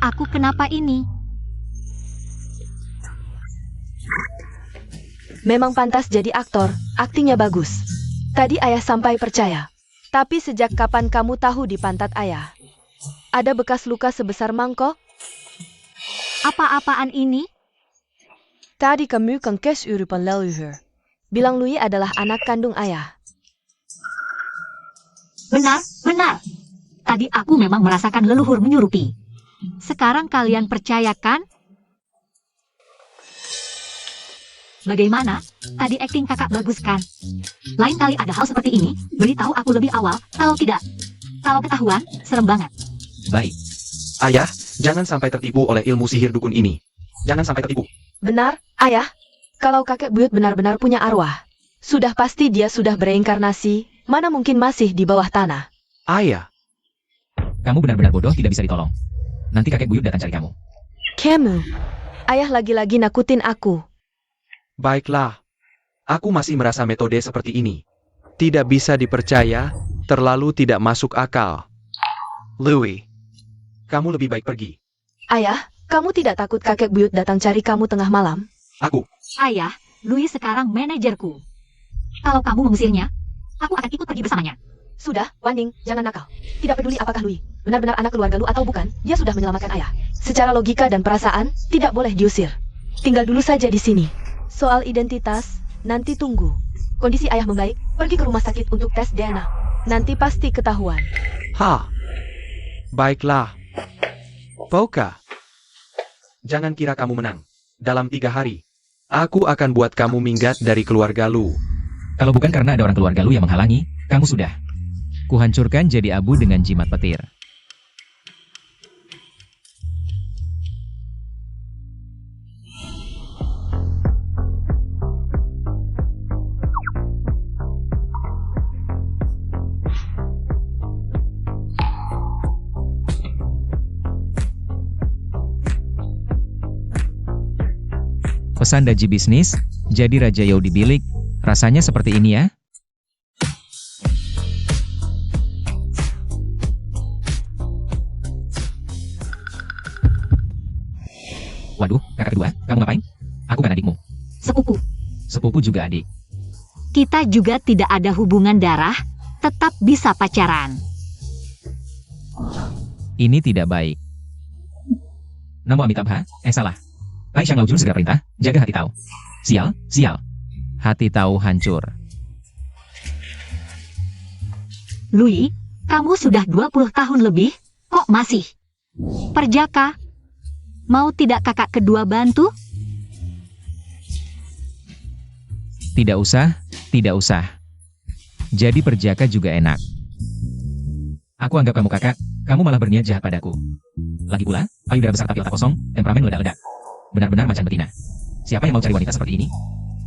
Aku kenapa ini?
memang pantas jadi aktor, aktingnya bagus. Tadi ayah sampai percaya. Tapi sejak kapan kamu tahu di pantat ayah? Ada bekas luka sebesar mangkok?
Apa-apaan ini?
Tadi kamu kengkes urupan leluhur. Bilang Louis adalah anak kandung ayah.
Benar. Tadi aku memang merasakan leluhur menyurupi. Sekarang kalian percayakan? Bagaimana? Tadi akting kakak bagus kan? Lain kali ada hal seperti ini, beritahu aku lebih awal, kalau tidak. Kalau ketahuan, serem banget.
Baik.
Ayah, jangan sampai tertipu oleh ilmu sihir dukun ini. Jangan sampai tertipu.
Benar, ayah. Kalau kakek buyut benar-benar punya arwah, sudah pasti dia sudah bereinkarnasi, mana mungkin masih di bawah tanah.
Ayah,
Kamu benar-benar bodoh, tidak bisa ditolong. Nanti kakek buyut datang cari kamu.
Kamu, ayah lagi-lagi nakutin aku.
baiklah. Aku masih merasa metode seperti ini tidak bisa dipercaya, terlalu tidak masuk akal. Louis, kamu lebih baik pergi.
Ayah, kamu tidak takut kakek buyut datang cari kamu tengah malam?
Aku,
Ayah, Louis sekarang manajerku. Kalau kamu mengusirnya, aku akan ikut pergi bersamanya.
Sudah, Waning, jangan nakal. Tidak peduli apakah Louis benar-benar anak keluarga lu atau bukan, dia sudah menyelamatkan ayah. Secara logika dan perasaan, tidak boleh diusir. Tinggal dulu saja di sini. Soal identitas, nanti tunggu. Kondisi ayah membaik, pergi ke rumah sakit untuk tes DNA. Nanti pasti ketahuan.
baiklah. Pouka, jangan kira kamu menang. Dalam 3 hari, aku akan buat kamu minggat dari keluarga lu.
Kalau bukan karena ada orang keluarga lu yang menghalangi, kamu sudah. Kuhancurkan jadi abu dengan jimat petir. Pesan Daji Bisnis, jadi Raja Yao di bilik, rasanya seperti ini ya. Waduh, kakak kedua, kamu ngapain? Aku kan adikmu.
Sepupu.
Sepupu juga adik.
Kita juga tidak ada hubungan darah, tetap bisa pacaran.
Ini tidak baik. Namo Amitabha, salah. Tai Shang Laojun segera perintah, jaga hati tahu. Sial, sial. Hati tahu hancur.
Louis, kamu sudah 20 tahun lebih, kok masih? Perjaka? Mau tidak kakak kedua bantu?
Tidak usah, tidak usah. Jadi perjaka juga enak. Aku anggap kamu kakak, kamu malah berniat jahat padaku. Lagi pula, payudara besar tapi otak kosong, temperamen meledak-ledak. Benar-benar macan betina. Siapa yang mau cari wanita seperti ini?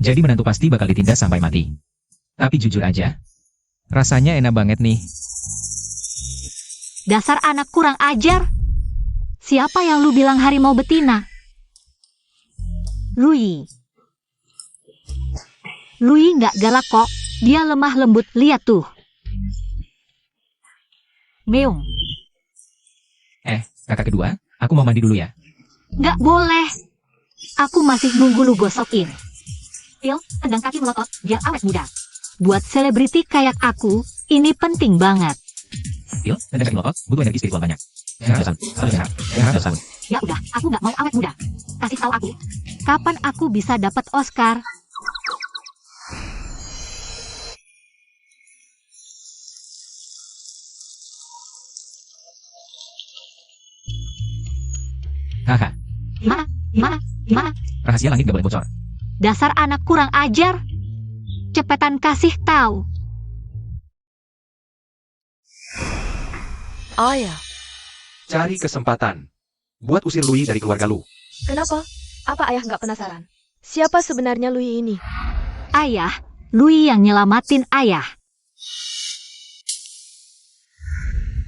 Jadi menantu pasti bakal ditindas sampai mati. Tapi jujur aja, rasanya enak banget nih.
Dasar anak kurang ajar. Siapa yang lu bilang harimau betina? Louis. Louis nggak galak kok. Dia lemah lembut, lihat tuh. Meong.
Kakak kedua, aku mau mandi dulu ya.
Nggak boleh. Aku masih nunggu lu gosokin. Phil, tendang kaki melotot, biar awet muda. Buat selebriti kayak aku, ini penting banget.
Phil, dan kaki melotot, butuh energi spiritual banyak.
Ya udah, aku nggak mau awet muda. Kasih tahu aku, kapan aku bisa dapat Oscar?
Haha,
Gimana?
rahasia langit gak boleh bocor.
Dasar anak kurang ajar. Cepetan kasih tahu.
Ayah,
Cari kesempatan buat usir Louis dari keluarga lu.
kenapa? Apa ayah nggak penasaran? Siapa sebenarnya Louis ini?
Ayah, Louis yang nyelamatin ayah.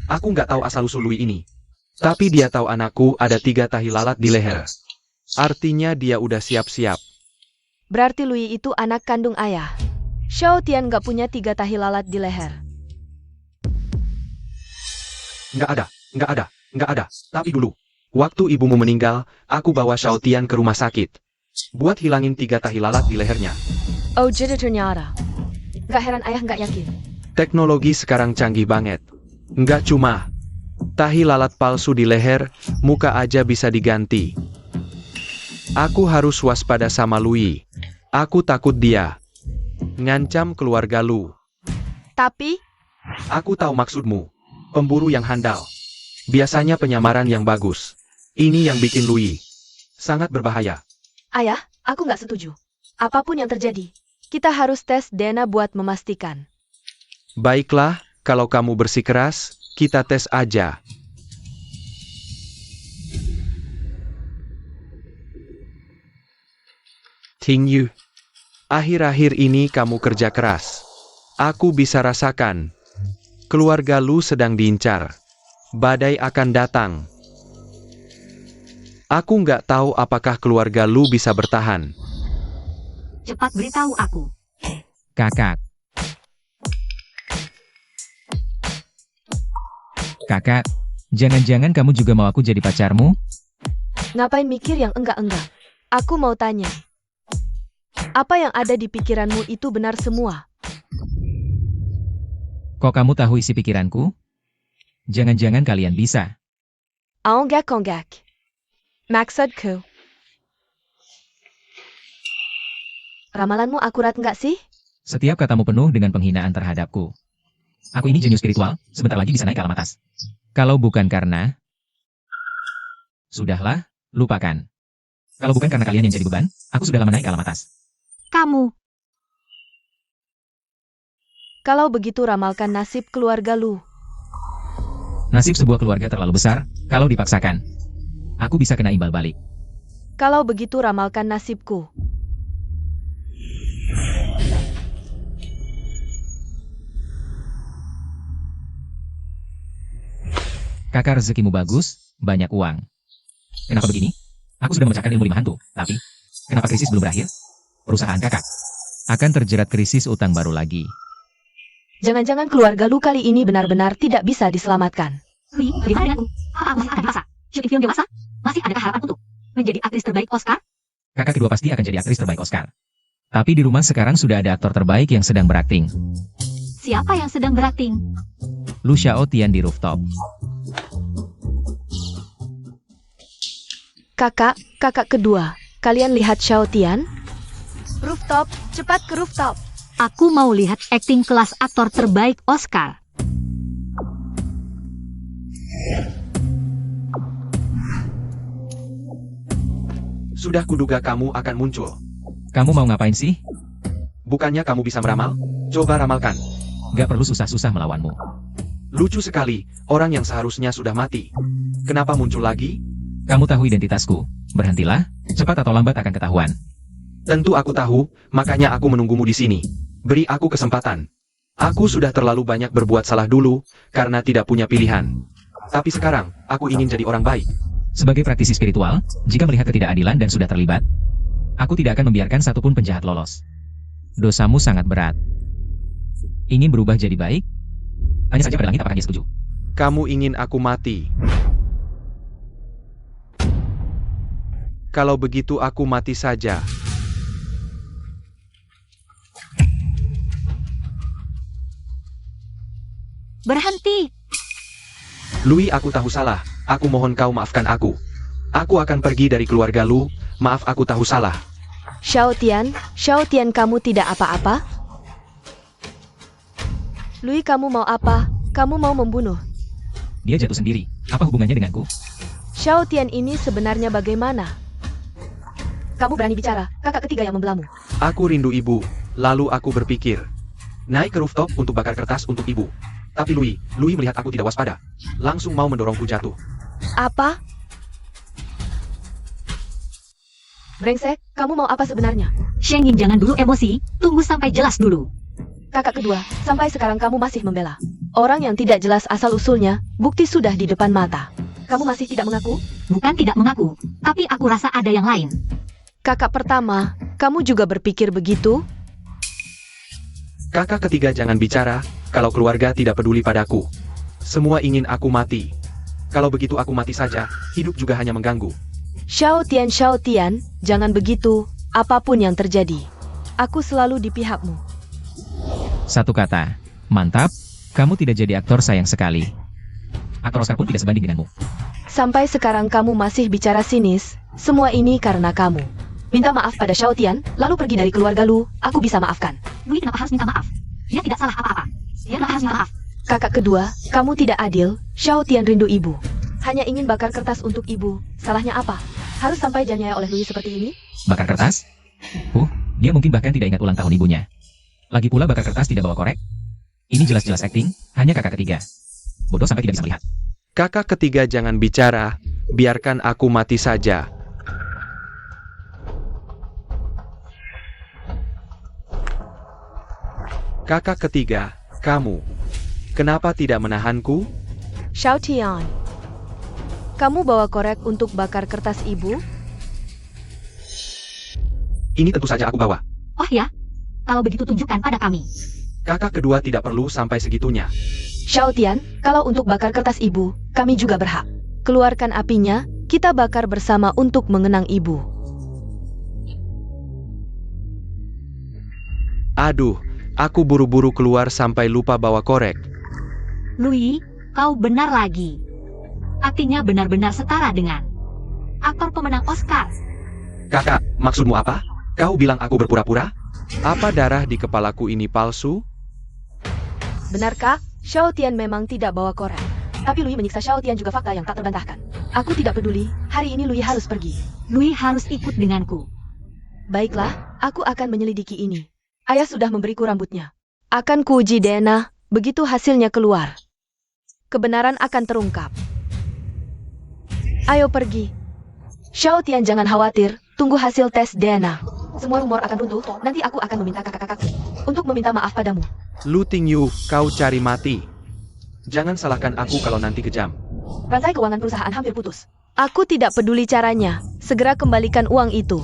Aku nggak tahu asal-usul Louis ini. Tapi dia tahu anakku ada 3 tahi lalat di leher. Artinya dia udah siap-siap.
Berarti Louis itu anak kandung ayah. Xiao Tian nggak punya 3 tahi lalat di leher.
Nggak ada. Tapi dulu, waktu ibumu meninggal, aku bawa Xiao Tian ke rumah sakit. Buat hilangin 3 tahi lalat di lehernya.
Oh, jadi ternyata. Nggak heran ayah nggak yakin.
Teknologi sekarang canggih banget. Nggak cuma tahi lalat palsu di leher, muka aja bisa diganti. Aku harus waspada sama Louis. Aku takut dia ngancam keluarga lu.
Tapi,
Aku tahu maksudmu. Pemburu yang handal. Biasanya penyamaran yang bagus. Ini yang bikin Louis sangat berbahaya.
Ayah, aku nggak setuju. Apapun yang terjadi, kita harus tes DNA buat memastikan.
Baiklah, kalau kamu bersikeras, kita tes aja. Ting Yu, akhir-akhir ini kamu kerja keras. Aku bisa rasakan. Keluarga Lu sedang diincar. Badai akan datang. Aku nggak tahu apakah keluarga Lu bisa bertahan.
Cepat beritahu aku.
Kakak. Kakak, jangan-jangan kamu juga mau aku jadi pacarmu?
Ngapain mikir yang enggak-enggak? Aku mau tanya. Apa yang ada di pikiranmu itu benar semua?
Kok kamu tahu isi pikiranku? Jangan-jangan kalian bisa.
Onggak-onggak. Maksudku. Ramalanmu akurat nggak sih?
Setiap katamu penuh dengan penghinaan terhadapku. Aku ini jenius spiritual, sebentar lagi bisa naik ke alam atas. Kalau bukan karena... Sudahlah, lupakan. Kalau bukan karena kalian yang jadi beban, aku sudah lama naik ke alam atas.
Kamu.
Kalau begitu ramalkan nasib keluarga Lu.
Nasib sebuah keluarga terlalu besar, kalau dipaksakan. Aku bisa kena imbal balik.
Kalau begitu ramalkan nasibku.
Kakak, rezekimu bagus, banyak uang. Kenapa begini? Aku sudah memecahkan ilmu 5 hantu, tapi kenapa krisis belum berakhir? Perusahaan kakak akan terjerat krisis utang baru lagi.
Jangan-jangan keluarga Lu kali ini benar-benar tidak bisa diselamatkan.
Louis, bagaimana denganku? Apa masih akan dewasa? Syuting film dewasa? Masih adakah harapan untuk menjadi aktris terbaik Oscar?
Kakak kedua pasti akan jadi aktris terbaik Oscar. Tapi di rumah sekarang sudah ada aktor terbaik yang sedang berakting.
Siapa yang sedang berakting?
Lu Xiaotian di rooftop.
Kakak kedua, kalian lihat Xiaotian? Rooftop, cepat ke rooftop.
Aku mau lihat akting kelas aktor terbaik Oscar.
Sudah kuduga kamu akan muncul.
Kamu mau ngapain sih?
Bukannya kamu bisa meramal? Coba ramalkan.
Gak perlu susah-susah melawanmu.
Lucu sekali, orang yang seharusnya sudah mati. Kenapa muncul lagi?
Kamu tahu identitasku. Berhentilah, cepat atau lambat akan ketahuan.
Tentu aku tahu, makanya aku menunggumu di sini. Beri aku kesempatan. Aku sudah terlalu banyak berbuat salah dulu, karena tidak punya pilihan. Tapi sekarang, aku ingin jadi orang baik.
Sebagai praktisi spiritual, jika melihat ketidakadilan dan sudah terlibat, aku tidak akan membiarkan satupun penjahat lolos. Dosamu sangat berat. Ingin berubah jadi baik? Tanya saja pada langit apakah dia setuju.
Kamu ingin aku mati. Kalau begitu aku mati saja.
Berhenti.
Louis, aku tahu salah. Aku mohon kau maafkan aku. Aku akan pergi dari keluarga Lu. Maaf, aku tahu salah.
Xiaotian, kamu tidak apa-apa? Louis, kamu mau apa? Kamu mau membunuh?
Dia jatuh sendiri. Apa hubungannya denganku?
Xiaotian ini sebenarnya bagaimana? Kamu berani bicara, kakak ketiga yang membelamu.
Aku rindu ibu. Lalu aku berpikir, naik ke rooftop untuk bakar kertas untuk ibu. Tapi Louis melihat aku tidak waspada. Langsung mau mendorongku jatuh.
Apa? Brengsek, kamu mau apa sebenarnya?
Shengyin, jangan dulu emosi, tunggu sampai jelas dulu.
Kakak kedua, sampai sekarang kamu masih membela orang yang tidak jelas asal-usulnya, bukti sudah di depan mata. Kamu masih tidak mengaku?
Bukan tidak mengaku, tapi aku rasa ada yang lain.
Kakak pertama, kamu juga berpikir begitu?
Kakak ketiga, jangan bicara, kalau keluarga tidak peduli padaku. Semua ingin aku mati. Kalau begitu aku mati saja, hidup juga hanya mengganggu.
Xiaotian, jangan begitu, apapun yang terjadi. Aku selalu di pihakmu.
Satu kata. Mantap, kamu tidak jadi aktor, sayang sekali. Aktor Oscar pun tidak sebanding denganmu.
Sampai sekarang kamu masih bicara sinis, semua ini karena kamu. Minta maaf pada Xiaotian, lalu pergi dari keluarga Lu, aku bisa maafkan.
Louis, kenapa harus minta maaf? Dia tidak salah apa-apa. Dia kenapa harus minta maaf?
Kakak kedua, kamu tidak adil. Xiao Tian rindu ibu. Hanya ingin bakar kertas untuk ibu. Salahnya apa? Harus sampai dianiaya oleh Louis seperti ini?
Bakar kertas? Dia mungkin bahkan tidak ingat ulang tahun ibunya. Lagi pula bakar kertas tidak bawa korek. Ini jelas-jelas acting, hanya kakak ketiga. Bodoh sampai tidak bisa melihat.
Kakak ketiga jangan bicara, biarkan aku mati saja. Kakak ketiga, kamu. Kenapa tidak menahanku?
Xiao Tian, kamu bawa korek untuk bakar kertas ibu?
Ini tentu saja aku bawa.
Oh ya? Kalau begitu tunjukkan pada kami.
Kakak kedua tidak perlu sampai segitunya.
Xiao Tian, kalau untuk bakar kertas ibu, kami juga berhak. Keluarkan apinya, kita bakar bersama untuk mengenang ibu.
Aduh, aku buru-buru keluar sampai lupa bawa korek.
Louis, kau benar lagi. Aktingnya benar-benar setara dengan aktor pemenang Oscar.
Kakak, maksudmu apa? Kau bilang aku berpura-pura? Apa darah di kepalaku ini palsu?
Benarkah? Xiao Tian memang tidak bawa korek. Tapi Louis menyiksa Xiao Tian juga fakta yang tak terbantahkan. Aku tidak peduli, hari ini Louis harus pergi.
Louis harus ikut denganku.
Baiklah, aku akan menyelidiki ini. Ayah sudah memberiku rambutnya. Akan kuuji DNA, begitu hasilnya keluar. Kebenaran akan terungkap. Ayo pergi. Xiao Tian jangan khawatir, tunggu hasil tes DNA. Semua rumor akan runtuh, nanti aku akan meminta kakak-kakakku untuk meminta maaf padamu.
Lu Tingyu, kau cari mati. Jangan salahkan aku kalau nanti kejam.
Rantai keuangan perusahaan hampir putus. Aku tidak peduli caranya, segera kembalikan uang itu.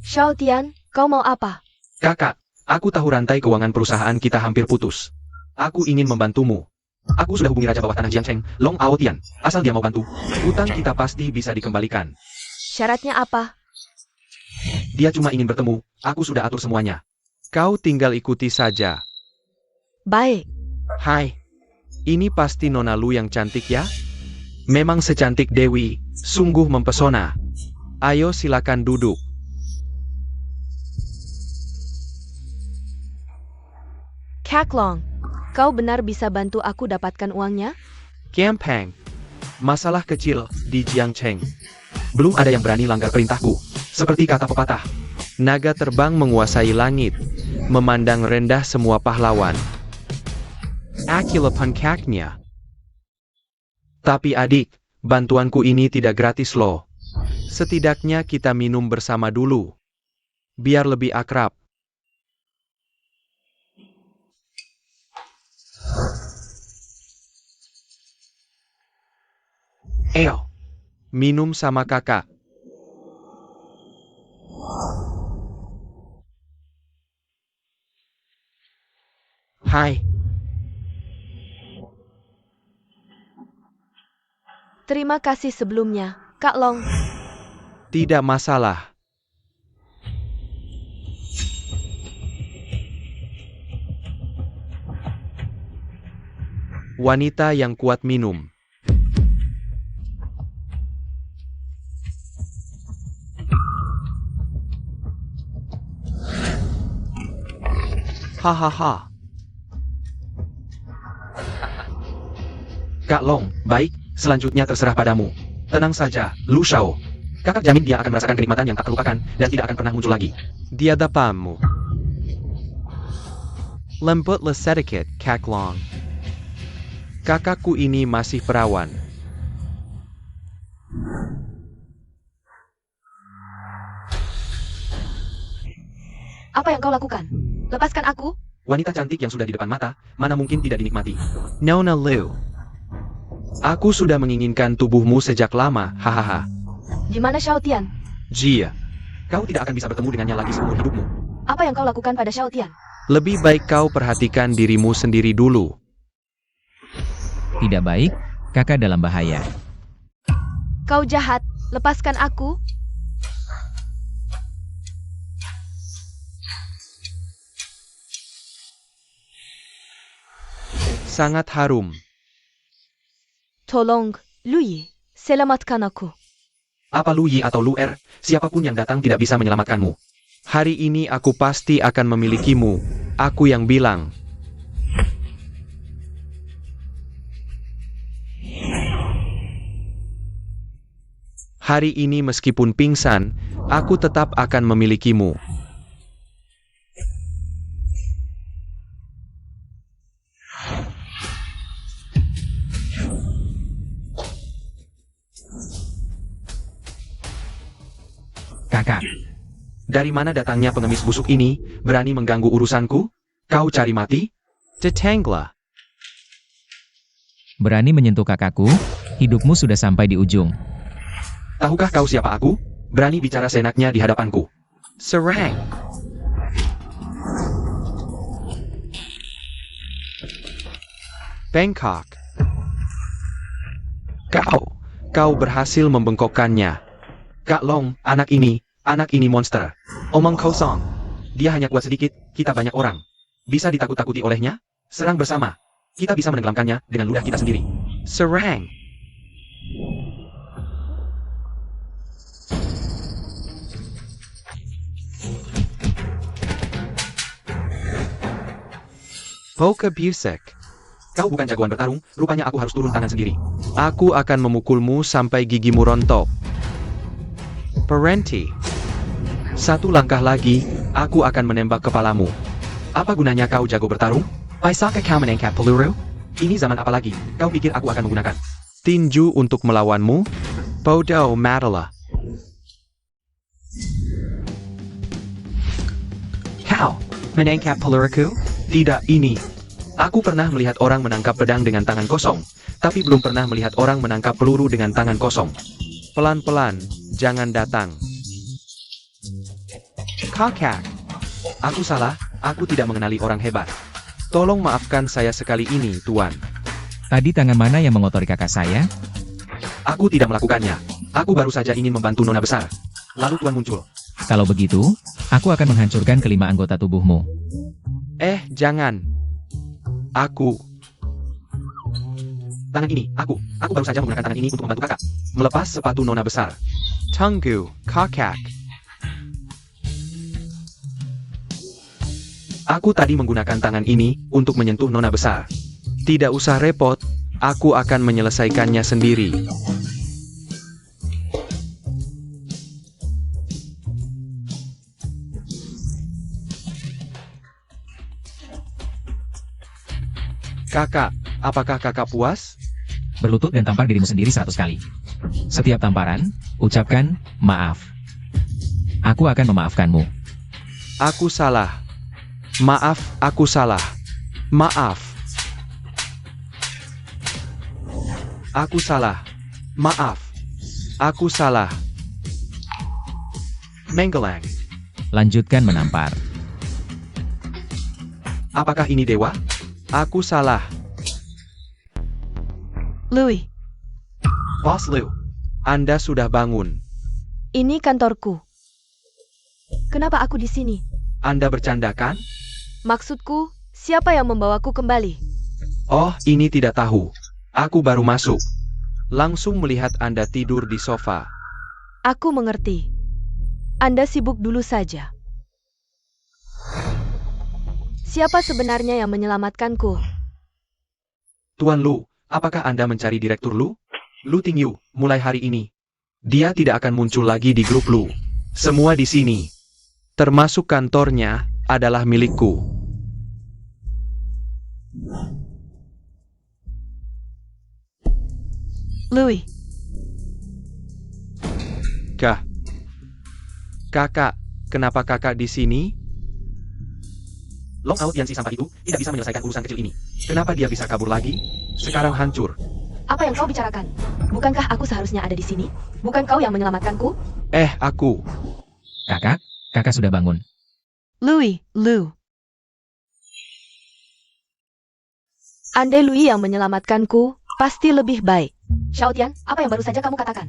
Xiao Tian, kau mau apa?
Kakak, aku tahu rantai keuangan perusahaan kita hampir putus. Aku ingin membantumu. Aku sudah hubungi Raja Bawah Tanah Jiangcheng, Long Ao Tian. Asal dia mau bantu, utang kita pasti bisa dikembalikan.
Syaratnya apa?
Dia cuma ingin bertemu, aku sudah atur semuanya. Kau tinggal ikuti saja.
Baik.
Hai, ini pasti Nona Lu yang cantik ya? Memang secantik Dewi, sungguh mempesona. Ayo silakan duduk.
Kaklong, kau benar bisa bantu aku dapatkan uangnya?
Kiampeng, masalah kecil di Jiangcheng. Belum ada yang berani langgar perintahku. Seperti kata pepatah, naga terbang menguasai langit, memandang rendah semua pahlawan. Akilapan kaknya. Tapi adik, bantuanku ini tidak gratis loh. Setidaknya kita minum bersama dulu. Biar lebih akrab. Ayo, minum sama kakak. Hai.
Terima kasih sebelumnya, Kak Long.
Tidak masalah. Wanita yang kuat minum. Hahaha. Kak Long, baik, selanjutnya terserah padamu. Tenang saja, Lu Shao. Kakak jamin dia akan merasakan kenikmatan yang tak terlupakan dan tidak akan pernah muncul lagi. Di hadapanmu. Lembutlah sedikit, Kak Long. Kakakku ini masih perawan.
Apa yang kau lakukan? Lepaskan aku.
Wanita cantik yang sudah di depan mata, mana mungkin tidak dinikmati. Nona Liu. Aku sudah menginginkan tubuhmu sejak lama, hahaha.
Di mana Xiao Tian?
Jia, kau tidak akan bisa bertemu dengannya lagi seumur hidupmu.
Apa yang kau lakukan pada Xiao Tian?
Lebih baik kau perhatikan dirimu sendiri dulu.
Tidak baik, kakak dalam bahaya.
Kau jahat, lepaskan aku.
Sangat harum.
Tolong, Louis, selamatkan aku.
Apa Lu Yi atau Lu Er, siapapun yang datang tidak bisa menyelamatkanmu. Hari ini aku pasti akan memilikimu. Aku yang bilang. Hari ini meskipun pingsan, aku tetap akan memilikimu.
Kakak,
Dari mana datangnya pengemis busuk ini, berani mengganggu urusanku? Kau cari mati? Tetangla.
berani menyentuh kakakku, hidupmu sudah sampai di ujung.
Tahukah kau siapa aku? Berani bicara seenaknya di hadapanku. Serang. Bangkok. Kau berhasil membengkokkannya. Kak Long, anak ini monster. Omong kosong. Dia hanya kuat sedikit, kita banyak orang. Bisa ditakut-takuti olehnya? Serang bersama. Kita bisa menenggelamkannya dengan ludah kita sendiri. Serang. Poke Busek. Kau bukan jagoan bertarung, rupanya aku harus turun tangan sendiri. Aku akan memukulmu sampai gigimu rontok. Parenti. Satu langkah lagi, aku akan menembak kepalamu. Apa gunanya kau jago bertarung? Paisaka kau menangkap peluru? Ini zaman apa lagi? Kau pikir aku akan menggunakan tinju untuk melawanmu? Bodoh Madala. Kau menangkap peluruku? Tidak ini. Aku pernah melihat orang menangkap pedang dengan tangan kosong, tapi belum pernah melihat orang menangkap peluru dengan tangan kosong. Pelan-pelan, jangan datang. Kakak. Aku salah, aku tidak mengenali orang hebat. Tolong maafkan saya sekali ini, Tuan.
Tadi tangan mana yang mengotori kakak saya?
Aku tidak melakukannya. Aku baru saja ingin membantu Nona besar. Lalu Tuan muncul.
Kalau begitu, aku akan menghancurkan kelima anggota tubuhmu.
Jangan. Aku. Tangan ini, aku baru saja menggunakan tangan ini untuk membantu kakak melepas sepatu Nona besar. Tunggu, kakak. Aku tadi menggunakan tangan ini untuk menyentuh Nona besar. Tidak usah repot, aku akan menyelesaikannya sendiri. Kakak, apakah kakak puas?
Berlutut dan tampar dirimu sendiri 100 kali. Setiap tamparan, ucapkan, maaf. Aku akan memaafkanmu.
Aku salah. Maaf, aku salah. Maaf. Aku salah. Maaf. Aku salah. Menggelang.
Lanjutkan menampar.
Apakah ini dewa? Aku salah.
Louis,
Boss Liu, Anda sudah bangun.
ini kantorku. Kenapa aku di sini?
Anda bercanda kan?
Maksudku, siapa yang membawaku kembali?
Oh, ini tidak tahu. Aku baru masuk. Langsung melihat Anda tidur di sofa.
Aku mengerti. Anda sibuk dulu saja. Siapa sebenarnya yang menyelamatkanku?
Tuan Lu, apakah Anda mencari Direktur Lu? Lu Tingyu, mulai hari ini. Dia tidak akan muncul lagi di grup Lu. Semua di sini, termasuk kantornya, adalah milikku.
Louis,
Kakak, kenapa kakak di sini? Long Out yang si sampah itu tidak bisa menyelesaikan urusan kecil ini. Kenapa dia bisa kabur lagi? Sekarang hancur.
apa yang kau bicarakan? Bukankah aku seharusnya ada di sini? Bukan kau yang menyelamatkanku?
Aku.
Kakak sudah bangun.
Louis, andai Louis yang menyelamatkanku, pasti lebih baik. Xiao Tian, apa yang baru saja kamu katakan?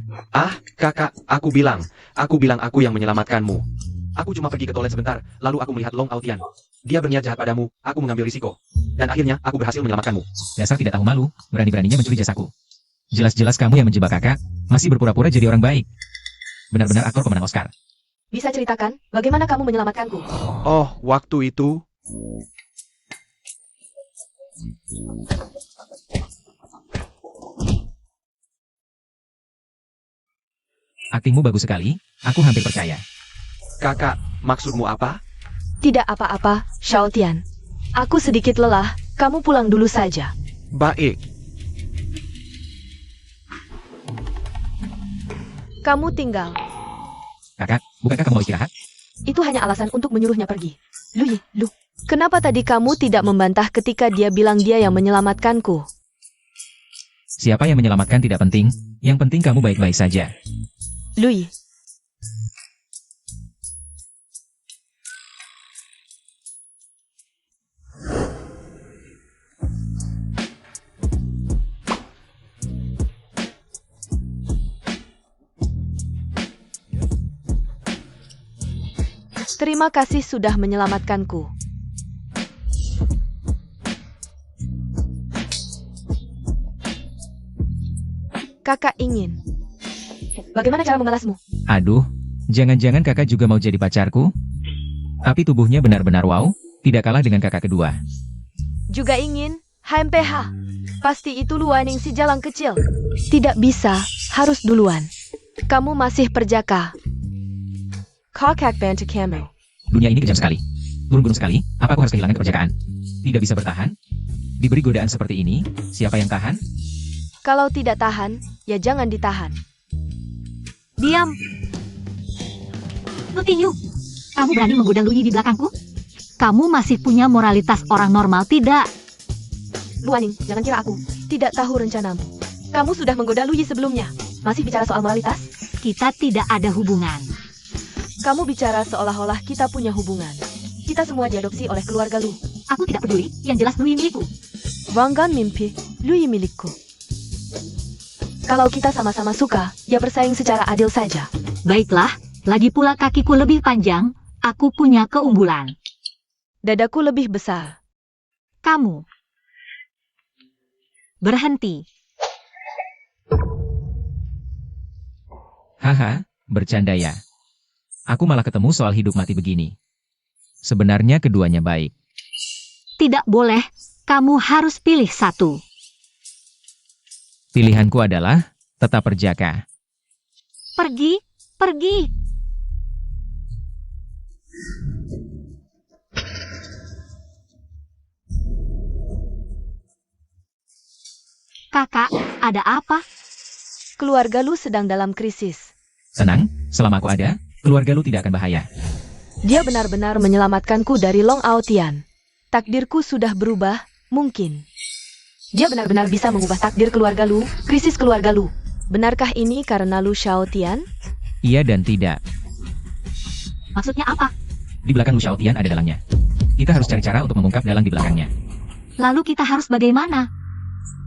Kakak, aku bilang aku yang menyelamatkanmu. Aku cuma pergi ke toilet sebentar, lalu aku melihat Long Autian. Dia berniat jahat padamu, aku mengambil risiko. Dan akhirnya, aku berhasil menyelamatkanmu.
Dasar tidak tahu malu, berani-beraninya mencuri jasaku. Jelas-jelas kamu yang menjebak kakak, masih berpura-pura jadi orang baik. Benar-benar aktor pemenang Oscar.
Bisa ceritakan, bagaimana kamu menyelamatkanku?
Oh, waktu itu,
Aktingmu bagus sekali, aku hampir percaya.
kakak, maksudmu apa?
Tidak apa-apa, Xiao Tian. Aku sedikit lelah, kamu pulang dulu saja.
Baik,
Kamu tinggal.
Kakak, bukankah kamu mau istirahat?
Itu hanya alasan untuk menyuruhnya pergi. Lu. Kenapa tadi kamu tidak membantah ketika dia bilang dia yang menyelamatkanku?
Siapa yang menyelamatkan tidak penting, yang penting kamu baik-baik saja.
Lui. Terima kasih sudah menyelamatkanku. Kakak ingin. Bagaimana cara membalasmu?
Aduh, jangan-jangan kakak juga mau jadi pacarku? Tapi tubuhnya benar-benar wow, tidak kalah dengan kakak kedua.
Juga ingin. HMPH. Pasti itu Luaning si jalang kecil. Tidak bisa, harus duluan. Kamu masih perjaka. Kakak bantu kamu.
Dunia ini kejam sekali. Turun gunung sekali, apa aku harus kehilangan keperjakaan? Tidak bisa bertahan? Diberi godaan seperti ini, siapa yang tahan?
Kalau tidak tahan, ya jangan ditahan.
Diam. Lutinyu, kamu berani menggoda Lui di belakangku? Kamu masih punya moralitas orang normal tidak?
Luaning, jangan kira aku tidak tahu rencanamu. Kamu sudah menggoda Lui sebelumnya. Masih bicara soal moralitas?
Kita tidak ada hubungan.
Kamu bicara seolah-olah kita punya hubungan. Kita semua diadopsi oleh keluarga Lu.
Aku tidak peduli, yang jelas Lui milikku.
Bangga mimpi, Lui milikku. Kalau kita sama-sama suka, ya bersaing secara adil saja.
Baiklah, lagi pula kakiku lebih panjang, aku punya keunggulan.
Dadaku lebih besar.
Kamu. Berhenti.
Haha, bercanda ya. Aku malah ketemu soal hidup mati begini. Sebenarnya keduanya baik.
Tidak boleh, kamu harus pilih satu.
Pilihanku adalah tetap perjaka.
Pergi, pergi. Kakak, ada apa?
Keluarga Lu sedang dalam krisis.
Tenang, selama aku ada, keluarga lu tidak akan bahaya.
Dia benar-benar menyelamatkanku dari Long Aotian. Takdirku sudah berubah, mungkin. Dia benar-benar bisa mengubah takdir keluarga Lu, krisis keluarga Lu. Benarkah ini karena Lu Xiao Tian?
Iya dan tidak.
Maksudnya apa?
Di belakang Lu Xiaotian ada dalangnya. Kita harus cari cara untuk mengungkap dalang di belakangnya.
Lalu kita harus bagaimana?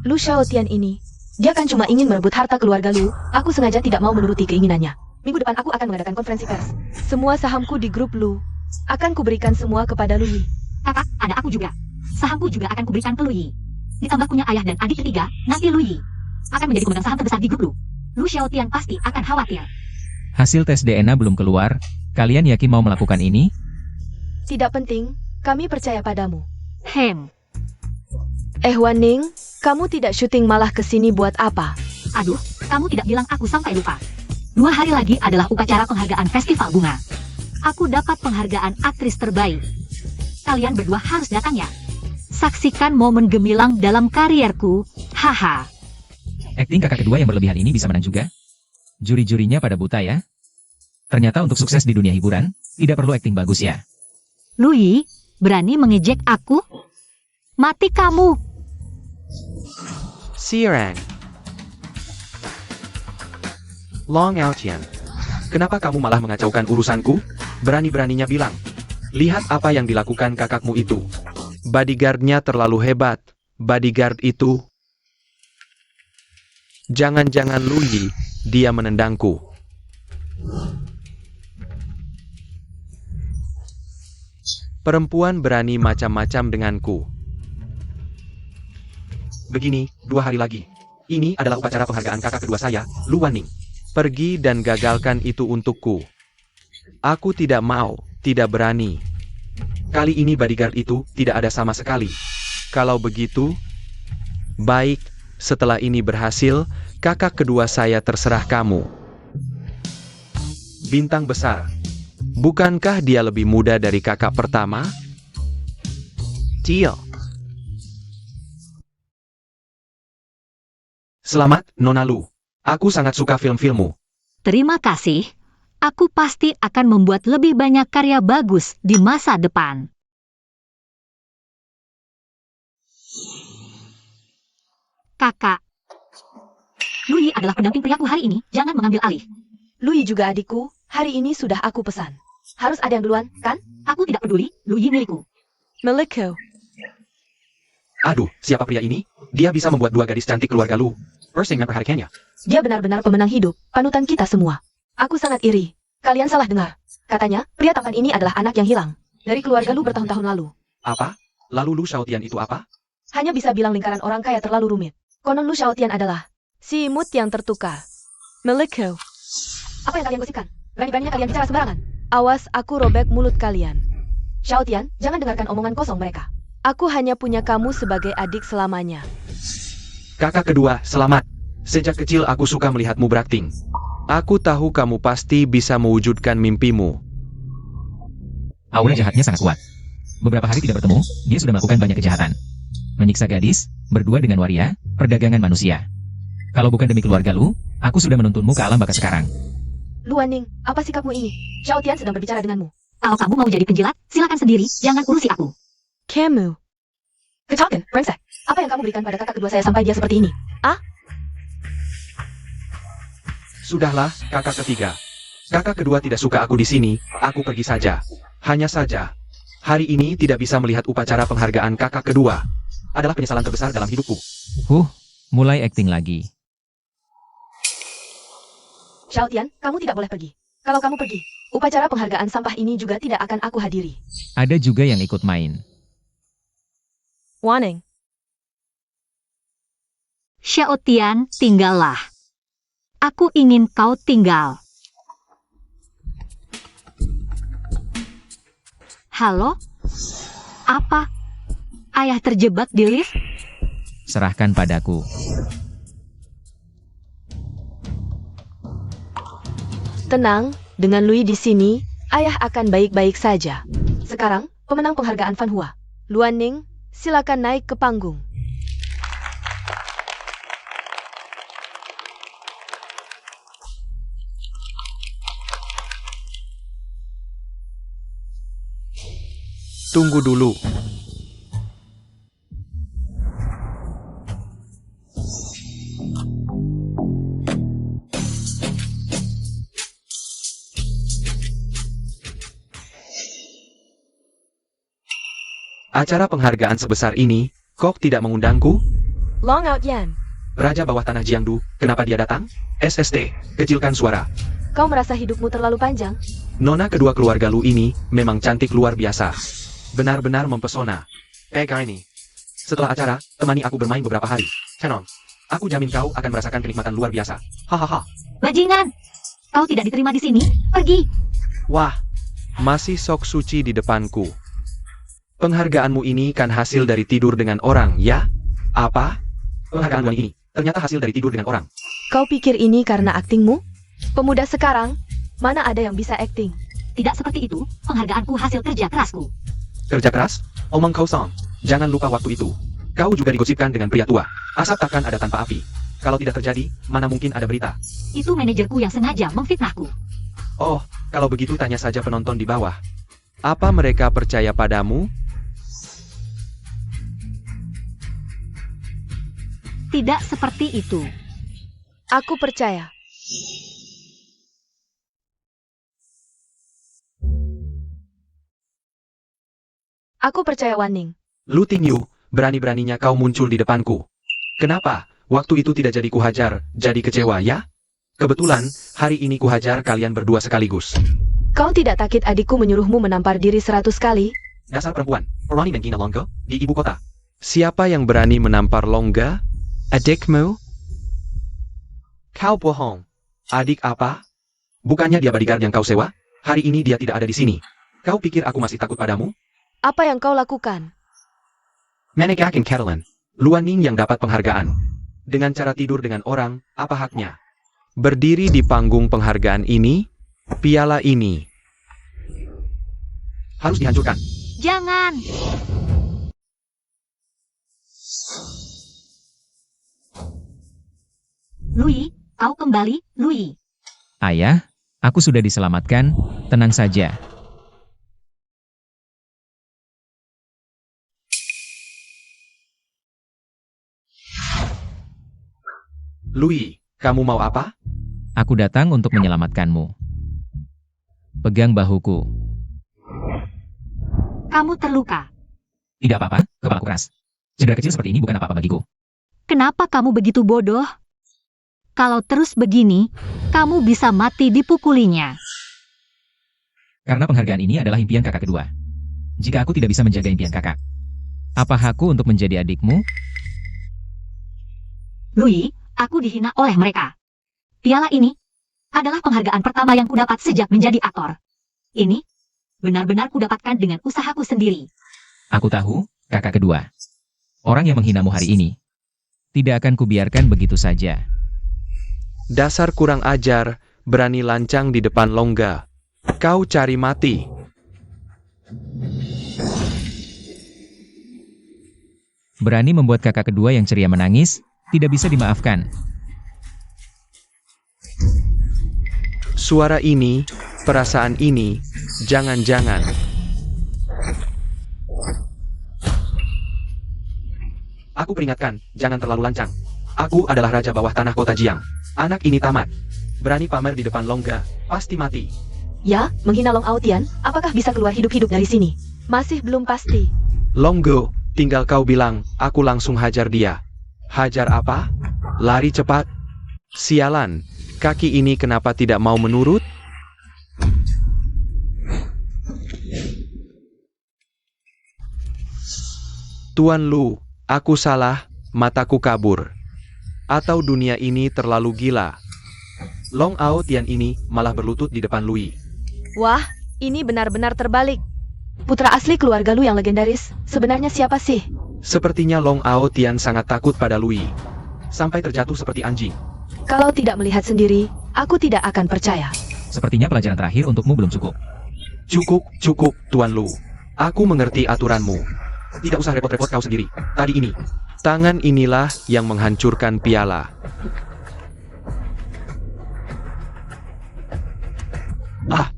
Lu Xiao Tian ini, dia kan cuma ingin merebut harta keluarga Lu. Aku sengaja tidak mau menuruti keinginannya. Minggu depan aku akan mengadakan konferensi pers. Semua sahamku di grup Lu akan kuberikan semua kepada Lu Yi.
Kakak, ada aku juga. Sahamku juga akan kuberikan ke Lu Yi. Ditambah punya ayah dan adik ketiga, nanti Lu Yi akan menjadi pemegang saham terbesar di grup Lu. Lu Xiaotian pasti akan khawatir.
Hasil tes DNA belum keluar. Kalian yakin mau melakukan ini?
Tidak penting, kami percaya padamu. Wan Ning, kamu tidak syuting malah kesini buat apa?
Aduh, kamu tidak bilang aku sampai lupa. 2 hari lagi adalah upacara penghargaan Festival Bunga. Aku dapat penghargaan aktris terbaik. Kalian berdua harus datang ya. Saksikan momen gemilang dalam karierku. Haha.
Akting kakak kedua yang berlebihan ini bisa menang juga? Juri-jurinya pada buta ya? Ternyata untuk sukses di dunia hiburan, tidak perlu akting bagus ya.
Lu Yi, berani mengejek aku? Mati kamu.
Sirang. Long Aotian. Kenapa kamu malah mengacaukan urusanku? Berani-beraninya bilang. Lihat apa yang dilakukan kakakmu itu. Bodyguardnya terlalu hebat. Bodyguard itu. Jangan-jangan Lu Yi, dia menendangku. Perempuan berani macam-macam denganku. Begini, 2 hari lagi. Ini adalah upacara penghargaan kakak kedua saya, Lu Wanning. Pergi dan gagalkan itu untukku. Aku tidak mau, tidak berani. Kali ini bodyguard itu tidak ada sama sekali. Kalau begitu, baik, setelah ini berhasil, kakak kedua saya terserah kamu. Bintang besar. Bukankah dia lebih muda dari kakak pertama? Tio. Selamat, Nona Lu. Aku sangat suka film-filmmu.
Terima kasih. Aku pasti akan membuat lebih banyak karya bagus di masa depan. Kakak. Lui adalah pendamping priaku hari ini. Jangan mengambil alih.
Lui juga adikku, hari ini sudah aku pesan. Harus ada yang duluan, kan?
Aku tidak peduli. Lui milikku.
Milikku.
Aduh, siapa pria ini? Dia bisa membuat dua gadis cantik keluarga Lu bersaing memperhatikannya.
Dia benar-benar pemenang hidup, panutan kita semua. Aku sangat iri. Kalian salah dengar. Katanya, pria tampan ini adalah anak yang hilang. Dari keluarga Lu bertahun-tahun lalu.
Apa? Lalu Lu Xiaotian itu apa?
Hanya bisa bilang lingkaran orang kaya terlalu rumit. Konon Lu Xiaotian adalah si imut yang tertukar. Milikku. Apa yang kalian gosipkan? Berani-beraninya kalian bicara sembarangan. Awas, aku robek mulut kalian. Xiaotian, jangan dengarkan omongan kosong mereka. Aku hanya punya kamu sebagai adik selamanya.
Kakak kedua, selamat. Sejak kecil aku suka melihatmu berakting. Aku tahu kamu pasti bisa mewujudkan mimpimu.
Aura jahatnya sangat kuat. Beberapa hari tidak bertemu, dia sudah melakukan banyak kejahatan. Menyiksa gadis, berdua dengan waria, perdagangan manusia. Kalau bukan demi keluarga Lu, aku sudah menuntunmu ke alam baka sekarang.
Luaning, apa sikapmu ini? Xiaotian sedang berbicara denganmu.
Kalau kamu mau jadi penjilat, silakan sendiri. Jangan urusi aku.
Kamu. Kecilkan, brengsek. Apa yang kamu berikan pada kakak kedua saya sampai dia seperti ini? Ah?
Sudahlah, kakak ketiga. Kakak kedua tidak suka aku di sini, aku pergi saja. Hanya saja, hari ini tidak bisa melihat upacara penghargaan kakak kedua. Adalah penyesalan terbesar dalam hidupku.
Mulai akting lagi.
Xiaotian, kamu tidak boleh pergi. Kalau kamu pergi, upacara penghargaan sampah ini juga tidak akan aku hadiri.
Ada juga yang ikut main.
Warning.
Xiaotian, tinggallah. Aku ingin kau tinggal. Halo? Apa? Ayah terjebak di lift?
Serahkan padaku.
Tenang, dengan Lui di sini, ayah akan baik-baik saja. Sekarang, pemenang penghargaan Fan Hua. Luan Ning, silakan naik ke panggung.
Tunggu dulu. Acara penghargaan sebesar ini, kok tidak mengundangku?
Long Out Yan,
Raja bawah tanah Jiangdu, kenapa dia datang? SST, kecilkan suara.
kau merasa hidupmu terlalu panjang?
Nona kedua keluarga Lu ini, memang cantik luar biasa. Benar-benar mempesona. Kali ini. Setelah acara, temani aku bermain beberapa hari. Canon, aku jamin kau akan merasakan kenikmatan luar biasa. Hahaha.
Bajingan! Kau tidak diterima di sini. Pergi!
Wah, masih sok suci di depanku. Penghargaanmu ini kan hasil dari tidur dengan orang, ya? Apa? Penghargaan ini ternyata hasil dari tidur dengan orang.
Kau pikir ini karena aktingmu? Pemuda sekarang, mana ada yang bisa akting?
Tidak seperti itu. Penghargaanku hasil kerja kerasku.
Kerja keras? Omong kosong. Jangan lupa waktu itu. Kau juga digosipkan dengan pria tua. Asap takkan ada tanpa api. Kalau tidak terjadi, mana mungkin ada berita.
Itu manajerku yang sengaja memfitnahku.
Oh, kalau begitu tanya saja penonton di bawah. Apa mereka percaya padamu?
Tidak seperti itu.
Aku percaya. Aku percaya Wan Ning.
Lu Tingyu, berani-beraninya kau muncul di depanku. Kenapa? Waktu itu tidak jadi kuhajar, jadi kecewa ya? Kebetulan, hari ini kuhajar kalian berdua sekaligus.
Kau tidak takut adikku menyuruhmu menampar diri 100 kali?
Dasar perempuan, Perwani dan Kina Longga, di ibu kota. Siapa yang berani menampar Longga? Adikmu? Kau bohong. Adik apa? Bukannya dia bodyguard yang kau sewa? Hari ini dia tidak ada di sini. Kau pikir aku masih takut padamu?
Apa yang kau lakukan?
Menekakin Catalan. Luan Ning yang dapat penghargaan. Dengan cara tidur dengan orang, apa haknya? Berdiri di panggung penghargaan ini, piala ini harus dihancurkan.
Jangan! Louis, kau kembali, Louis.
Ayah, aku sudah diselamatkan, tenang saja.
Louis, kamu mau apa?
Aku datang untuk menyelamatkanmu. Pegang bahuku.
Kamu terluka.
Tidak apa-apa, kepalaku keras. Cedera kecil seperti ini bukan apa-apa bagiku.
Kenapa kamu begitu bodoh? Kalau terus begini, kamu bisa mati dipukulinya.
Karena penghargaan ini adalah impian kakak kedua. Jika aku tidak bisa menjaga impian kakak, apa hakku untuk menjadi adikmu?
Louis, aku dihina oleh mereka. Piala ini adalah penghargaan pertama yang kudapat sejak menjadi aktor. Ini benar-benar kudapatkan dengan usahaku sendiri.
Aku tahu, kakak kedua. Orang yang menghinamu hari ini tidak akan kubiarkan begitu saja.
Dasar kurang ajar, berani lancang di depan Longga. Kau cari mati.
Berani membuat kakak kedua yang ceria menangis, tidak bisa dimaafkan.
Suara ini, perasaan ini, jangan-jangan. Aku peringatkan, jangan terlalu lancang. Aku adalah raja bawah tanah kota Jiang. Anak ini tamat. Berani pamer di depan Longga, pasti mati.
Ya, menghina Long Aotian, apakah bisa keluar hidup-hidup dari sini? Masih belum pasti.
Longgo, tinggal kau bilang, aku langsung hajar dia. Hajar apa? Lari cepat. Sialan, kaki ini kenapa tidak mau menurut? Tuan Lu, aku salah, mataku kabur. Atau dunia ini terlalu gila. Long Aotian ini malah berlutut di depan Louis.
Wah, ini benar-benar terbalik. Putra asli keluarga Lu yang legendaris, sebenarnya siapa sih?
Sepertinya Long Aotian sangat takut pada Louis. Sampai terjatuh seperti anjing.
Kalau tidak melihat sendiri, aku tidak akan percaya.
Sepertinya pelajaran terakhir untukmu belum cukup.
Cukup, Tuan Lu. Aku mengerti aturanmu. Tidak usah repot-repot kau sendiri. Tadi ini. Tangan inilah yang menghancurkan piala. Ah!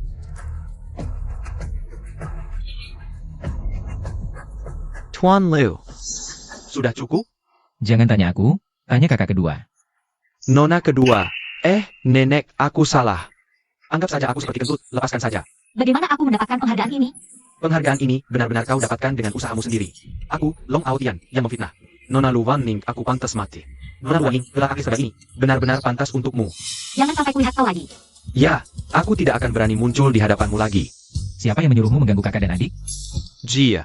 Tuan Lu. Sudah cukup?
Jangan tanya aku, tanya kakak kedua.
Nona kedua. Nenek, aku salah. Anggap saja aku seperti kentut, lepaskan saja.
Bagaimana aku mendapatkan penghargaan ini?
Penghargaan ini benar-benar kau dapatkan dengan usahamu sendiri. Aku, Long Aotian, yang memfitnah. Nona Luan Ning, aku pantas mati. Nona Luan Ning, lelaki sebaik ini, benar-benar pantas untukmu.
Jangan sampai kulihat kau lagi.
Ya, aku tidak akan berani muncul di hadapanmu lagi.
Siapa yang menyuruhmu mengganggu kakak dan adik?
Jia.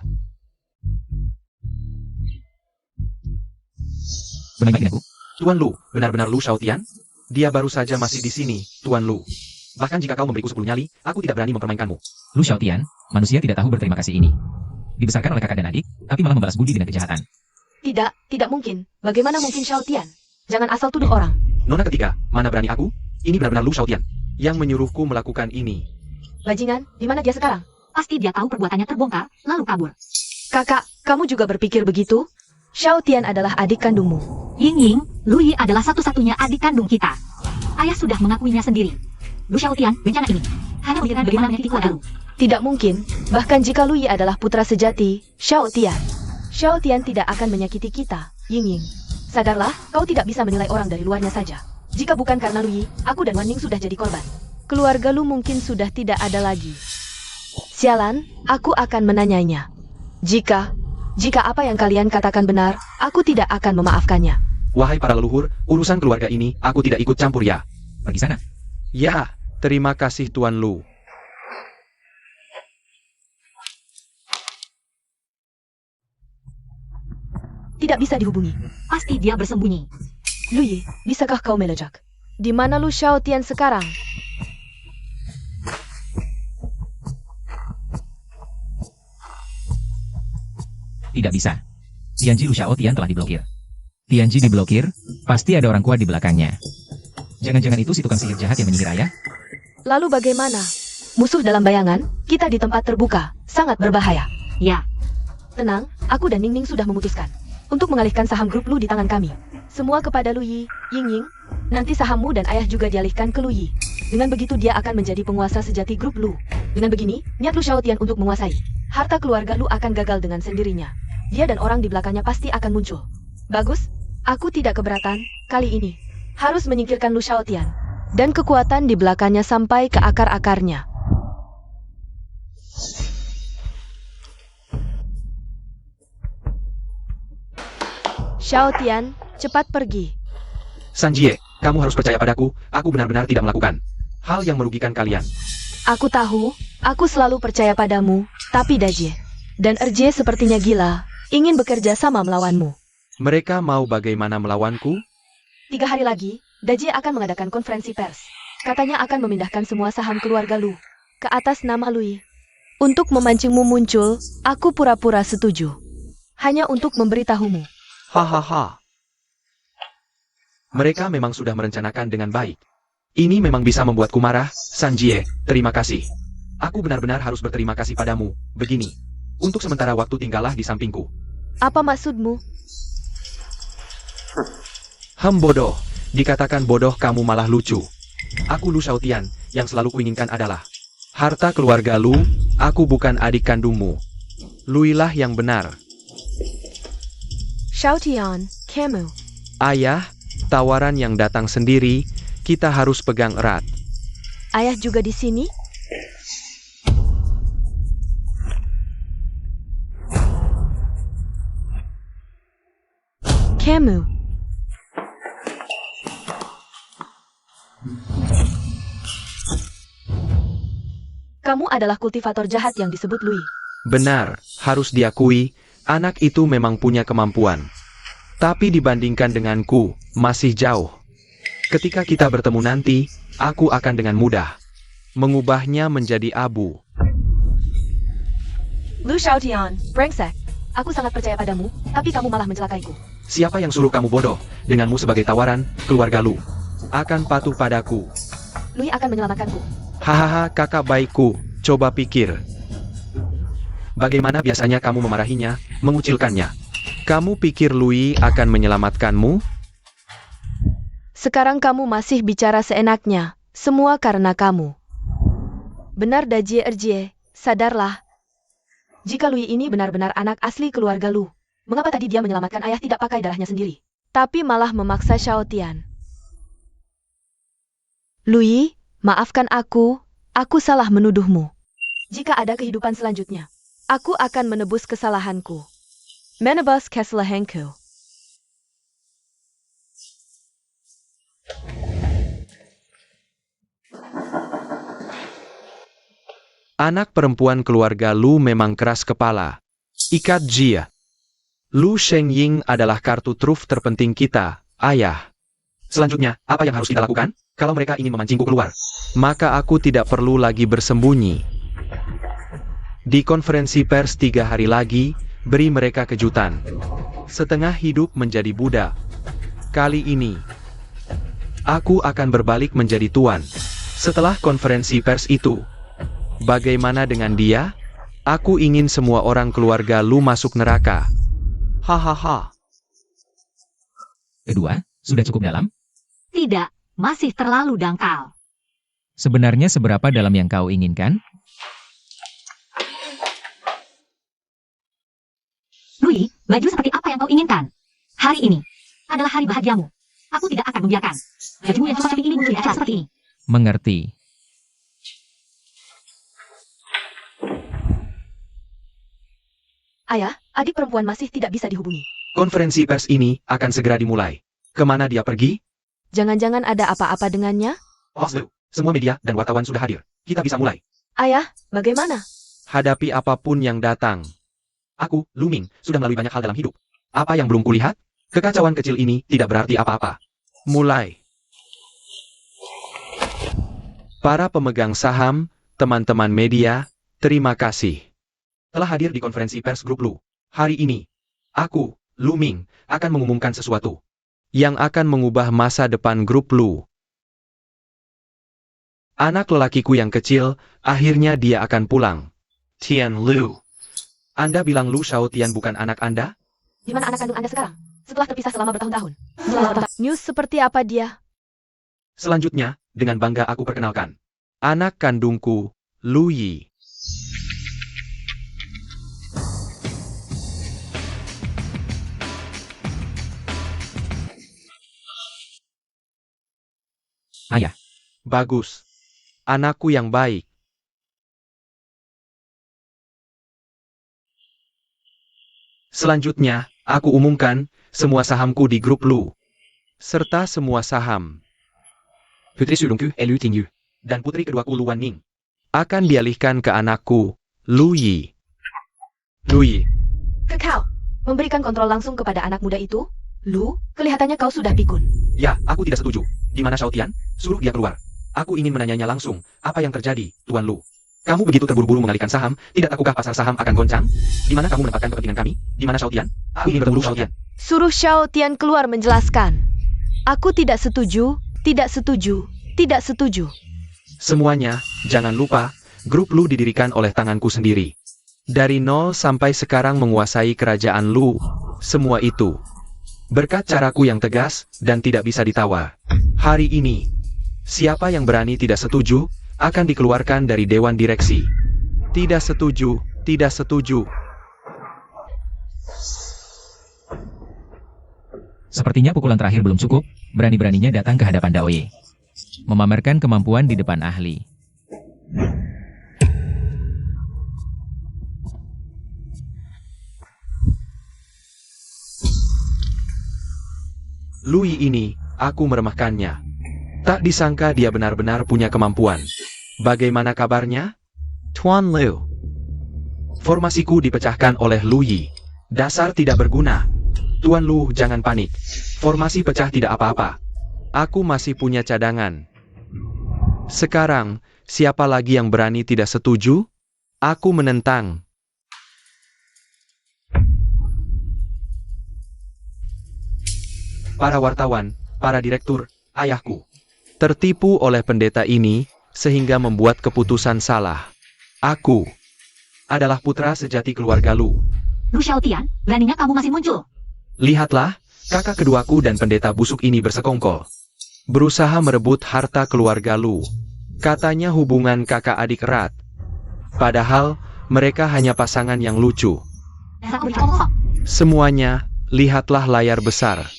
Bermain-main denganku?
Tuan Lu, benar-benar Lu Shaotian? Dia baru saja masih di sini, Tuan Lu. Bahkan jika kau memberiku 10 nyali, aku tidak berani mempermainkanmu.
Lu Xiaotian, manusia tidak tahu berterima kasih ini. Dibesarkan oleh kakak dan adik, tapi malah membalas budi dengan kejahatan.
Tidak mungkin. Bagaimana mungkin Xiaotian? Jangan asal tuduh orang.
Nona ketiga, mana berani aku? Ini benar-benar Lu Shaotian yang menyuruhku melakukan ini.
Bajingan, di mana dia sekarang?
Pasti dia tahu perbuatannya terbongkar, lalu kabur.
Kakak, kamu juga berpikir begitu? Xiaotian adalah adik kandungmu.
Ying, Louis adalah satu-satunya adik kandung kita. Ayah sudah mengakuinya sendiri. Lu Xiaotian, bencana ini hanya memikirkan bagaimana menyakiti keluarga Lu.
Tidak mungkin. Bahkan jika Louis adalah putra sejati, Xiaotian tidak akan menyakiti kita, Ying. Sadarlah, kau tidak bisa menilai orang dari luarnya saja. Jika bukan karena Louis, aku dan Wan Ning sudah jadi korban. Keluarga Lu mungkin sudah tidak ada lagi. Sialan, aku akan menanyanya. Jika apa yang kalian katakan benar, aku tidak akan memaafkannya.
Wahai para leluhur, urusan keluarga ini, aku tidak ikut campur ya.
Pergi sana.
Ya, terima kasih Tuan Lu.
Tidak bisa dihubungi.
Pasti dia bersembunyi.
Louis, bisakah kau melejak? Di mana Lu Xiaotian sekarang?
Tidak bisa. Tianji Lu Xiaotian telah diblokir. Tianji diblokir, pasti ada orang kuat di belakangnya. Jangan-jangan itu si tukang sihir jahat yang menyihir ayah?
Lalu bagaimana? Musuh dalam bayangan, kita di tempat terbuka, sangat berbahaya.
Ya,
Tenang, aku dan Ningning sudah memutuskan untuk mengalihkan saham grup Lu di tangan kami. Semua kepada Lu Yi, Yingying. Nanti sahammu dan ayah juga dialihkan ke Lu Yi. Dengan begitu dia akan menjadi penguasa sejati grup Lu. Dengan begini, niat Lu Xiaotian untuk menguasai harta keluarga Lu akan gagal dengan sendirinya. Dia dan orang di belakangnya pasti akan muncul. Bagus, aku tidak keberatan. Kali ini harus menyingkirkan Lu Xiaotian dan kekuatan di belakangnya sampai ke akar-akarnya. Xiaotian, cepat pergi.
Sanjie, kamu harus percaya padaku, aku benar-benar tidak melakukan hal yang merugikan kalian.
Aku tahu, aku selalu percaya padamu, tapi Dajie dan Erjie sepertinya gila, ingin bekerja sama melawanmu.
Mereka mau bagaimana melawanku?
3 hari lagi, Dajie akan mengadakan konferensi pers. Katanya akan memindahkan semua saham keluarga Lu ke atas nama Lui. Untuk memancingmu muncul, aku pura-pura setuju. Hanya untuk memberitahumu.
Hahaha. Mereka memang sudah merencanakan dengan baik. Ini memang bisa membuatku marah, Sanjie, terima kasih. Aku benar-benar harus berterima kasih padamu, begini. Untuk sementara waktu tinggallah di sampingku.
Apa maksudmu?
Bodoh. Dikatakan bodoh kamu malah lucu. Aku Lu Xiaotian, yang selalu kuinginkan adalah harta keluarga Lu, aku bukan adik kandungmu. Luilah yang benar.
Xiaotian, kamu.
Ayah, tawaran yang datang sendiri, kita harus pegang erat.
Ayah juga di sini? Kamu. Kamu adalah kultivator jahat yang disebut Lui.
Benar, harus diakui, anak itu memang punya kemampuan. Tapi dibandingkan denganku, masih jauh. Ketika kita bertemu nanti, aku akan dengan mudah mengubahnya menjadi abu.
Lu Xiaotian, brengsek. Aku sangat percaya padamu, tapi kamu malah mencelakaiku.
Siapa yang suruh kamu bodoh? Denganmu sebagai tawaran, keluarga Lu akan patuh padaku.
Lui akan menyelamatkanku.
Hahaha, kakak baikku, coba pikir. Bagaimana biasanya kamu memarahinya, mengucilkannya? Kamu pikir Lui akan menyelamatkanmu?
Sekarang kamu masih bicara seenaknya. Semua karena kamu. Benar Dajie Erjie, sadarlah. Jika Lui ini benar-benar anak asli keluarga Lu, mengapa tadi dia menyelamatkan ayah tidak pakai darahnya sendiri, tapi malah memaksa Xiaotian? Lui, maafkan aku salah menuduhmu. Jika ada kehidupan selanjutnya, aku akan menebus kesalahanku. Menebus kesalahanku.
Anak perempuan keluarga Lu memang keras kepala. Ikat Jia. Lu Shengying adalah kartu truf terpenting kita, ayah. Selanjutnya, apa yang harus kita lakukan? Kalau mereka ingin memancingku keluar, maka aku tidak perlu lagi bersembunyi. Di konferensi pers 3 hari lagi, beri mereka kejutan. Setengah hidup menjadi budak. Kali ini, aku akan berbalik menjadi tuan. Setelah konferensi pers itu, bagaimana dengan dia? Aku ingin semua orang keluarga Lu masuk neraka. Hahaha.
Kedua, sudah cukup dalam?
tidak, masih terlalu dangkal.
Sebenarnya seberapa dalam yang kau inginkan?
Lui, baju seperti apa yang kau inginkan? Hari ini adalah hari bahagiamu. Aku tidak akan membiarkan bajumu yang seperti ini muncul di acara seperti ini.
Mengerti.
Ayah, adik perempuan masih tidak bisa dihubungi.
Konferensi pers ini akan segera dimulai. Kemana dia pergi?
Jangan-jangan ada apa-apa dengannya?
Lu, semua media dan wartawan sudah hadir. Kita bisa mulai.
Ayah, bagaimana?
Hadapi apapun yang datang. Aku, Lu Ming, sudah melalui banyak hal dalam hidup. Apa yang belum kulihat? Kekacauan kecil ini tidak berarti apa-apa. Mulai. Para pemegang saham, teman-teman media, terima kasih telah hadir di konferensi pers grup Lu. Hari ini, aku, Lu Ming, akan mengumumkan sesuatu yang akan mengubah masa depan grup Lu. Anak lelakiku yang kecil, akhirnya dia akan pulang. Tian Lu. Anda bilang Lu Xiaotian bukan anak Anda?
Di mana anak kandung Anda sekarang? Setelah terpisah selama bertahun-tahun. News seperti apa dia?
Selanjutnya, dengan bangga aku perkenalkan. Anak kandungku, Lu Yi.
Ayah,
Bagus. Anakku yang baik. Selanjutnya, aku umumkan semua sahamku di grup Lu. Serta semua saham. Putri sulungku, Lu Tingyu. Dan putri keduaku Lu Wanning. Akan dialihkan ke anakku, Lu Yi. Lu Yi.
Kekau, memberikan kontrol langsung kepada anak muda itu? Lu, kelihatannya kau sudah pikun.
Ya, aku tidak setuju. Di mana Xiaotian? Suruh dia keluar. Aku ingin menanyanya langsung. Apa yang terjadi, Tuan Lu? Kamu begitu terburu-buru mengalihkan saham, tidak takukah pasar saham akan goncang? Di mana kamu menempatkan kepentingan kami? Di mana Xiaotian? Aku ingin bertemu Xiaotian.
Suruh Xiaotian keluar menjelaskan. Aku tidak setuju, tidak setuju, tidak setuju.
Semuanya, jangan lupa, grup Lu didirikan oleh tanganku sendiri. Dari nol sampai sekarang menguasai kerajaan Lu. Semua itu berkat caraku yang tegas dan tidak bisa ditawar. Hari ini, siapa yang berani tidak setuju, akan dikeluarkan dari Dewan Direksi. Tidak setuju, tidak setuju.
sepertinya pukulan terakhir belum cukup, berani-beraninya datang ke hadapan Daoye. Memamerkan kemampuan di depan ahli.
Lu Yi ini, aku meremehkannya. Tak disangka dia benar-benar punya kemampuan. Bagaimana kabarnya? Tuan Liu. Formasiku dipecahkan oleh Lu Yi. Dasar tidak berguna. Tuan Lu, jangan panik. Formasi pecah tidak apa-apa. Aku masih punya cadangan. Sekarang, siapa lagi yang berani tidak setuju? Aku menentang. Para wartawan, para direktur, ayahku. Tertipu oleh pendeta ini, sehingga membuat keputusan salah. Aku adalah putra sejati keluarga Lu.
Lu Xiaotian, beraninya kamu masih muncul.
Lihatlah, kakak keduaku dan pendeta busuk ini bersekongkol. Berusaha merebut harta keluarga Lu. Katanya hubungan kakak adik erat. Padahal, mereka hanya pasangan yang lucu.
Dasar pemerintah.
Semuanya, lihatlah layar besar.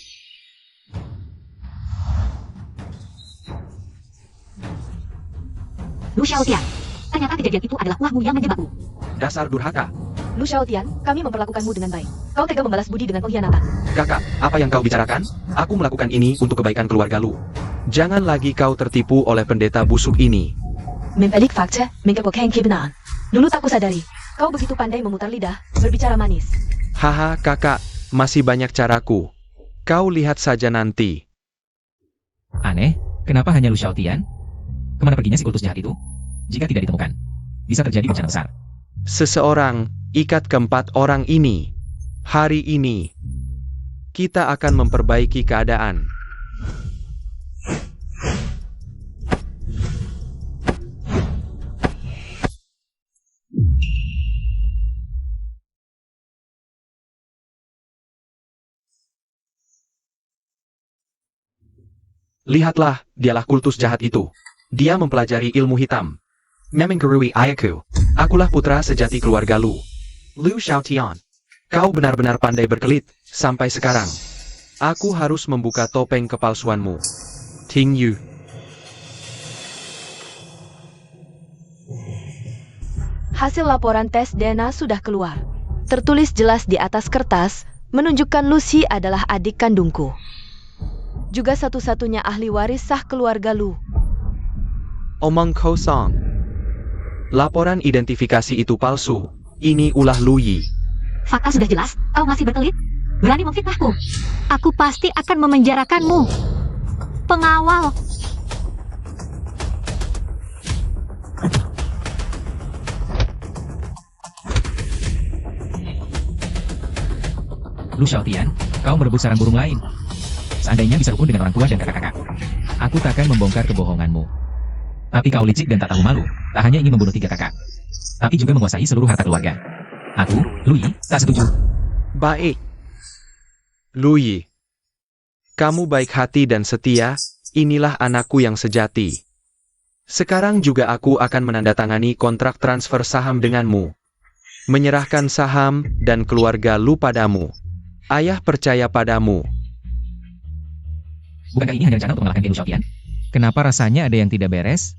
Lu Xiaotian, ternyata kejadian itu adalah uahmu yang menjebakku.
Dasar durhaka.
Lu Xiaotian, kami memperlakukanmu dengan baik. Kau tega membalas budi dengan pengkhianatan.
Kakak, apa yang kau bicarakan? Aku melakukan ini untuk kebaikan keluarga Lu. Jangan lagi kau tertipu oleh pendeta busuk ini.
Membalik fakta, mengkepokan kebenaran. Dulu tak kusadari, kau begitu pandai memutar lidah, berbicara manis.
Haha, kakak, masih banyak caraku. Kau lihat saja nanti.
Aneh, kenapa hanya Lu Xiaotian? Kemana perginya si kultus jahat itu? Jika tidak ditemukan, bisa terjadi bencana besar.
Seseorang, ikat keempat orang ini. Hari ini, kita akan memperbaiki keadaan. Lihatlah, dialah kultus jahat itu. Dia mempelajari ilmu hitam. Memenggerui ayahku. Akulah putra sejati keluarga Lu. Lu Xiaotian. Kau benar-benar pandai berkelit, sampai sekarang. Aku harus membuka topeng kepalsuanmu. Ting Yu.
Hasil laporan tes DNA sudah keluar. Tertulis jelas di atas kertas, menunjukkan Lucy adalah adik kandungku. Juga satu-satunya ahli waris sah keluarga Lu.
Omong kosong. Laporan identifikasi itu palsu. Ini ulah Lu Yi.
Fakta sudah jelas, kau masih berkelit? Berani memfitnahku? Aku pasti akan memenjarakanmu. Pengawal.
Lu Xiaotian, kau merebut sarang burung lain. Seandainya bisa rukun dengan orang tua dan kakak-kakak, aku takkan membongkar kebohonganmu. Tapi kau licik dan tak tahu malu, tak hanya ingin membunuh 3 kakak, tapi juga menguasai seluruh harta keluarga. Aku, Lu Yi, tak setuju.
Baik. Lu Yi, kamu baik hati dan setia, inilah anakku yang sejati. Sekarang juga aku akan menandatangani kontrak transfer saham denganmu. Menyerahkan saham dan keluarga Lu padamu. Ayah percaya padamu.
Bukankah ini hanya rencana untuk mengalahkan Lu Xiaotian? Kenapa rasanya ada yang tidak beres?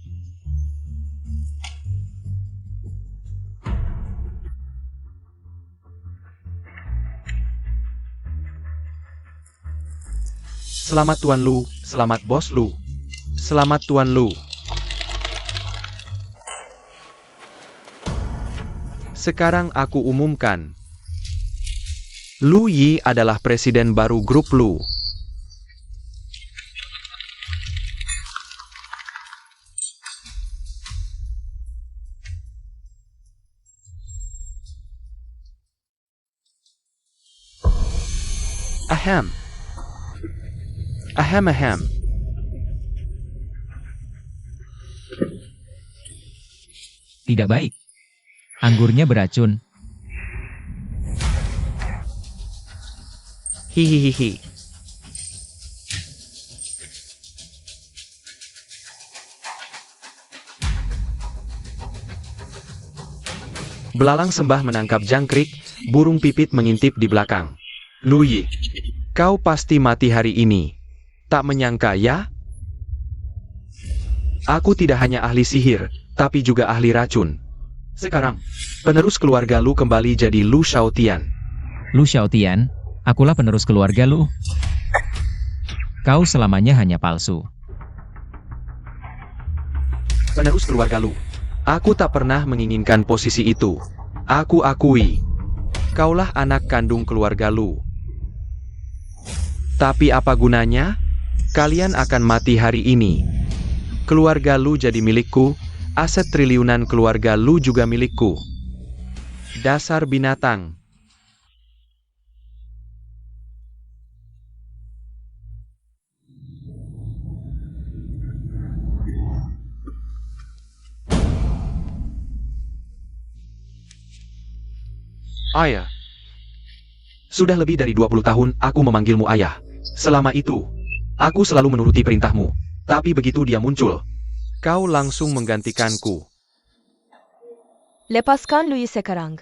Selamat Tuan Lu, selamat Bos Lu. Selamat Tuan Lu. Sekarang aku umumkan. Lu Yi adalah presiden baru grup Lu. Ahem. Ahem ahem.
Tidak baik. Anggurnya beracun.
Hihihihi. Belalang sembah menangkap jangkrik, burung pipit mengintip di belakang. Lu Yi, kau pasti mati hari ini. Tak menyangka ya? Aku tidak hanya ahli sihir, tapi juga ahli racun. Sekarang, penerus keluarga Lu kembali jadi Lu Xiaotian.
Lu Xiaotian, akulah penerus keluarga Lu. Kau selamanya hanya palsu.
Penerus keluarga Lu. Aku tak pernah menginginkan posisi itu. Aku akui. Kaulah anak kandung keluarga Lu. Tapi apa gunanya? Kalian akan mati hari ini. Keluarga Lu jadi milikku, aset triliunan keluarga Lu juga milikku. Dasar binatang. Ayah. Sudah lebih dari 20 tahun aku memanggilmu ayah. Selama itu, aku selalu menuruti perintahmu. Tapi begitu dia muncul, kau langsung menggantikanku.
Lepaskan Lu Yi sekarang.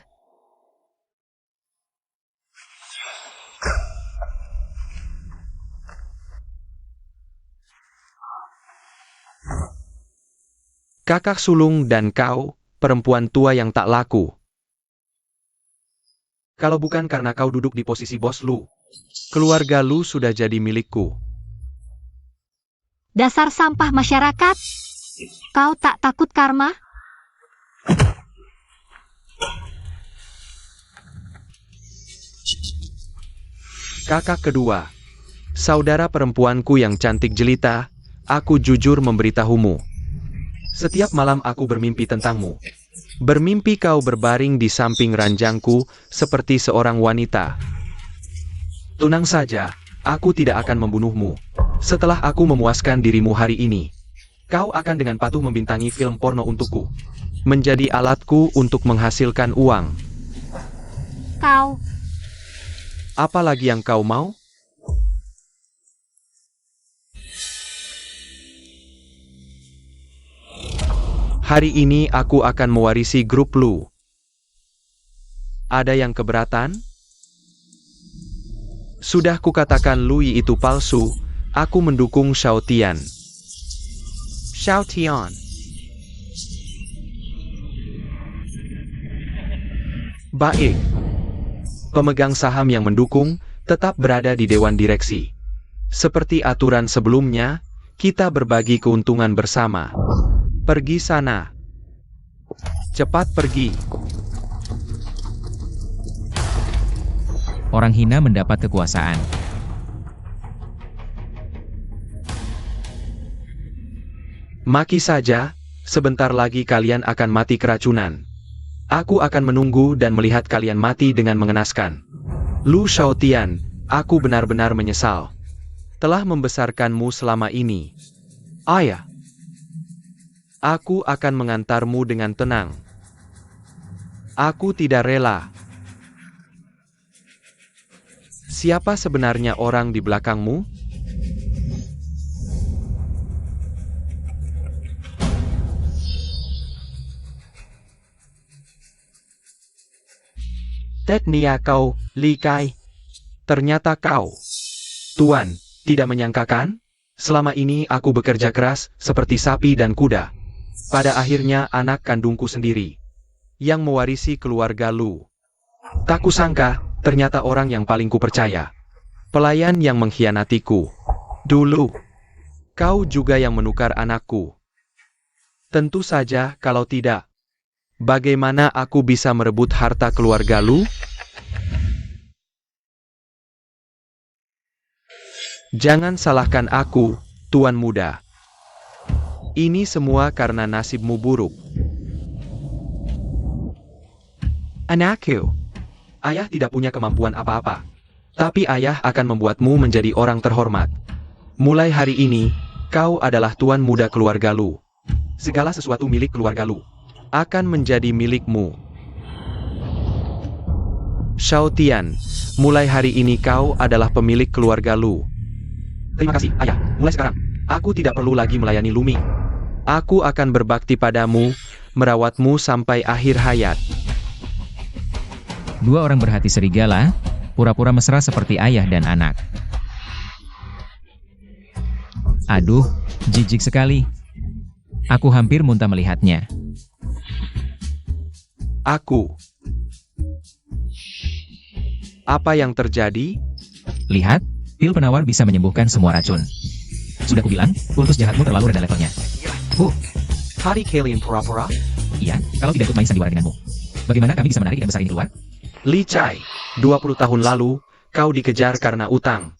Kakak sulung dan kau, perempuan tua yang tak laku. Kalau bukan karena kau duduk di posisi bos Lu, keluarga Lu sudah jadi milikku.
Dasar sampah masyarakat. Kau tak takut karma?
Kakak kedua, saudara perempuanku yang cantik jelita, aku jujur memberitahumu. Setiap malam aku bermimpi tentangmu. Bermimpi kau berbaring di samping ranjangku seperti seorang wanita. Tenang saja, aku tidak akan membunuhmu. Setelah aku memuaskan dirimu hari ini, kau akan dengan patuh membintangi film porno untukku. Menjadi alatku untuk menghasilkan uang.
Kau.
Apa lagi yang kau mau? Hari ini aku akan mewarisi grup Lu. Ada yang keberatan? Sudah kukatakan Lu Yi itu palsu, aku mendukung Xiaotian. Xiaotian. Baik. Pemegang saham yang mendukung tetap berada di dewan direksi. Seperti aturan sebelumnya, kita berbagi keuntungan bersama. Pergi sana. Cepat pergi.
Orang hina mendapat kekuasaan.
Maki saja, sebentar lagi kalian akan mati keracunan. Aku akan menunggu dan melihat kalian mati dengan mengenaskan. Lu Xiaotian, aku benar-benar menyesal. Telah membesarkanmu selama ini. Ayah. Aku akan mengantarmu dengan tenang. Aku tidak rela. Siapa sebenarnya orang di belakangmu? Tetnia kau, Li Kai. Ternyata kau. Tuan, tidak menyangka kan? Selama ini aku bekerja keras, seperti sapi dan kuda. Pada akhirnya anak kandungku sendiri yang mewarisi keluarga Lu. Tak kusangka, ternyata orang yang paling kupercaya. Pelayan yang mengkhianatiku. Dulu, kau juga yang menukar anakku. Tentu saja kalau tidak. Bagaimana aku bisa merebut harta keluarga Lu? Jangan salahkan aku, Tuan Muda. Ini semua karena nasibmu buruk. Anakku, ayah tidak punya kemampuan apa-apa. Tapi ayah akan membuatmu menjadi orang terhormat. Mulai hari ini, kau adalah Tuan Muda keluarga Lu. Segala sesuatu milik keluarga Lu akan menjadi milikmu. Xiaotian, mulai hari ini kau adalah pemilik keluarga Lu. Terima kasih, ayah. Mulai sekarang, aku tidak perlu lagi melayani Lumi. Aku akan berbakti padamu, merawatmu sampai akhir hayat.
Dua orang berhati serigala, pura-pura mesra seperti ayah dan anak. Aduh, jijik sekali. Aku hampir muntah melihatnya.
Aku. Apa yang terjadi?
Lihat, pil penawar bisa menyembuhkan semua racun. Sudah kubilang, kultus jahatmu terlalu rendah levelnya.
Hari kalian pura-pura?
Iya, kalau tidak ikut main sandiwara denganmu. Bagaimana kami bisa menarik ikan besar ini keluar?
Li Chai, 20 tahun lalu, kau dikejar karena utang.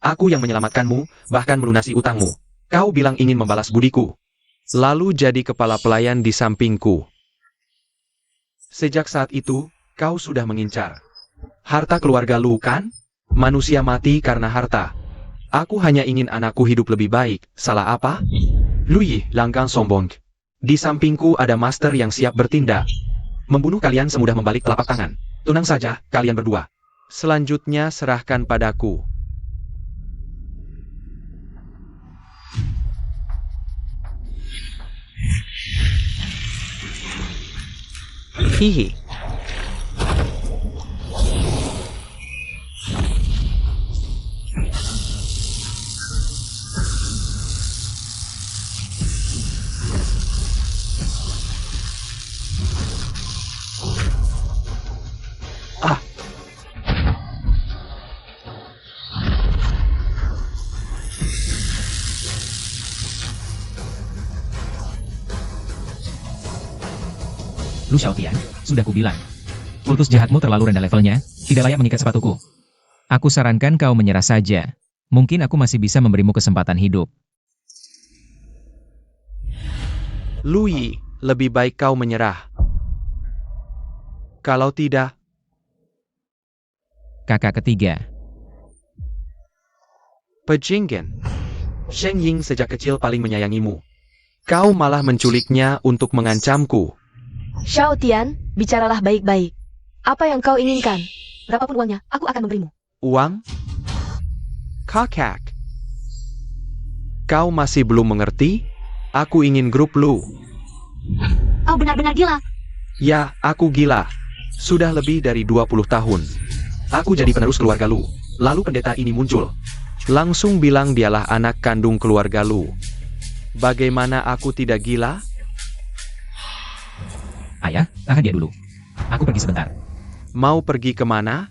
Aku yang menyelamatkanmu, bahkan melunasi utangmu. Kau bilang ingin membalas budiku. Lalu jadi kepala pelayan di sampingku. Sejak saat itu, kau sudah mengincar harta keluarga Lu kan? Manusia mati karena harta. Aku hanya ingin anakku hidup lebih baik. Salah apa? Lui, langgang sombong. Di sampingku ada master yang siap bertindak. Membunuh kalian semudah membalik telapak tangan. Tenang saja, kalian berdua. Selanjutnya serahkan padaku. Hihi.
Lu Xiaotian, sudah kubilang. Kultus jahatmu terlalu rendah levelnya, tidak layak mengikat sepatuku. Aku sarankan kau menyerah saja. Mungkin aku masih bisa memberimu kesempatan hidup.
Lui, lebih baik kau menyerah. Kalau tidak,
Kakak ketiga.
Pejinggen. Sheng Ying sejak kecil paling menyayangimu. Kau malah menculiknya untuk mengancamku.
Xiaotian, bicaralah baik-baik. Apa yang kau inginkan? Berapapun uangnya, aku akan memberimu.
Uang? Kakak. Kau masih belum mengerti? Aku ingin grup Lu.
Kau benar-benar gila.
Ya, aku gila. Sudah lebih dari 20 tahun. Aku jadi penerus keluarga Lu. Lalu pendeta ini muncul. Langsung bilang dialah anak kandung keluarga Lu. Bagaimana aku tidak gila?
Ayah, tahan dia dulu. Aku pergi sebentar.
Mau pergi kemana?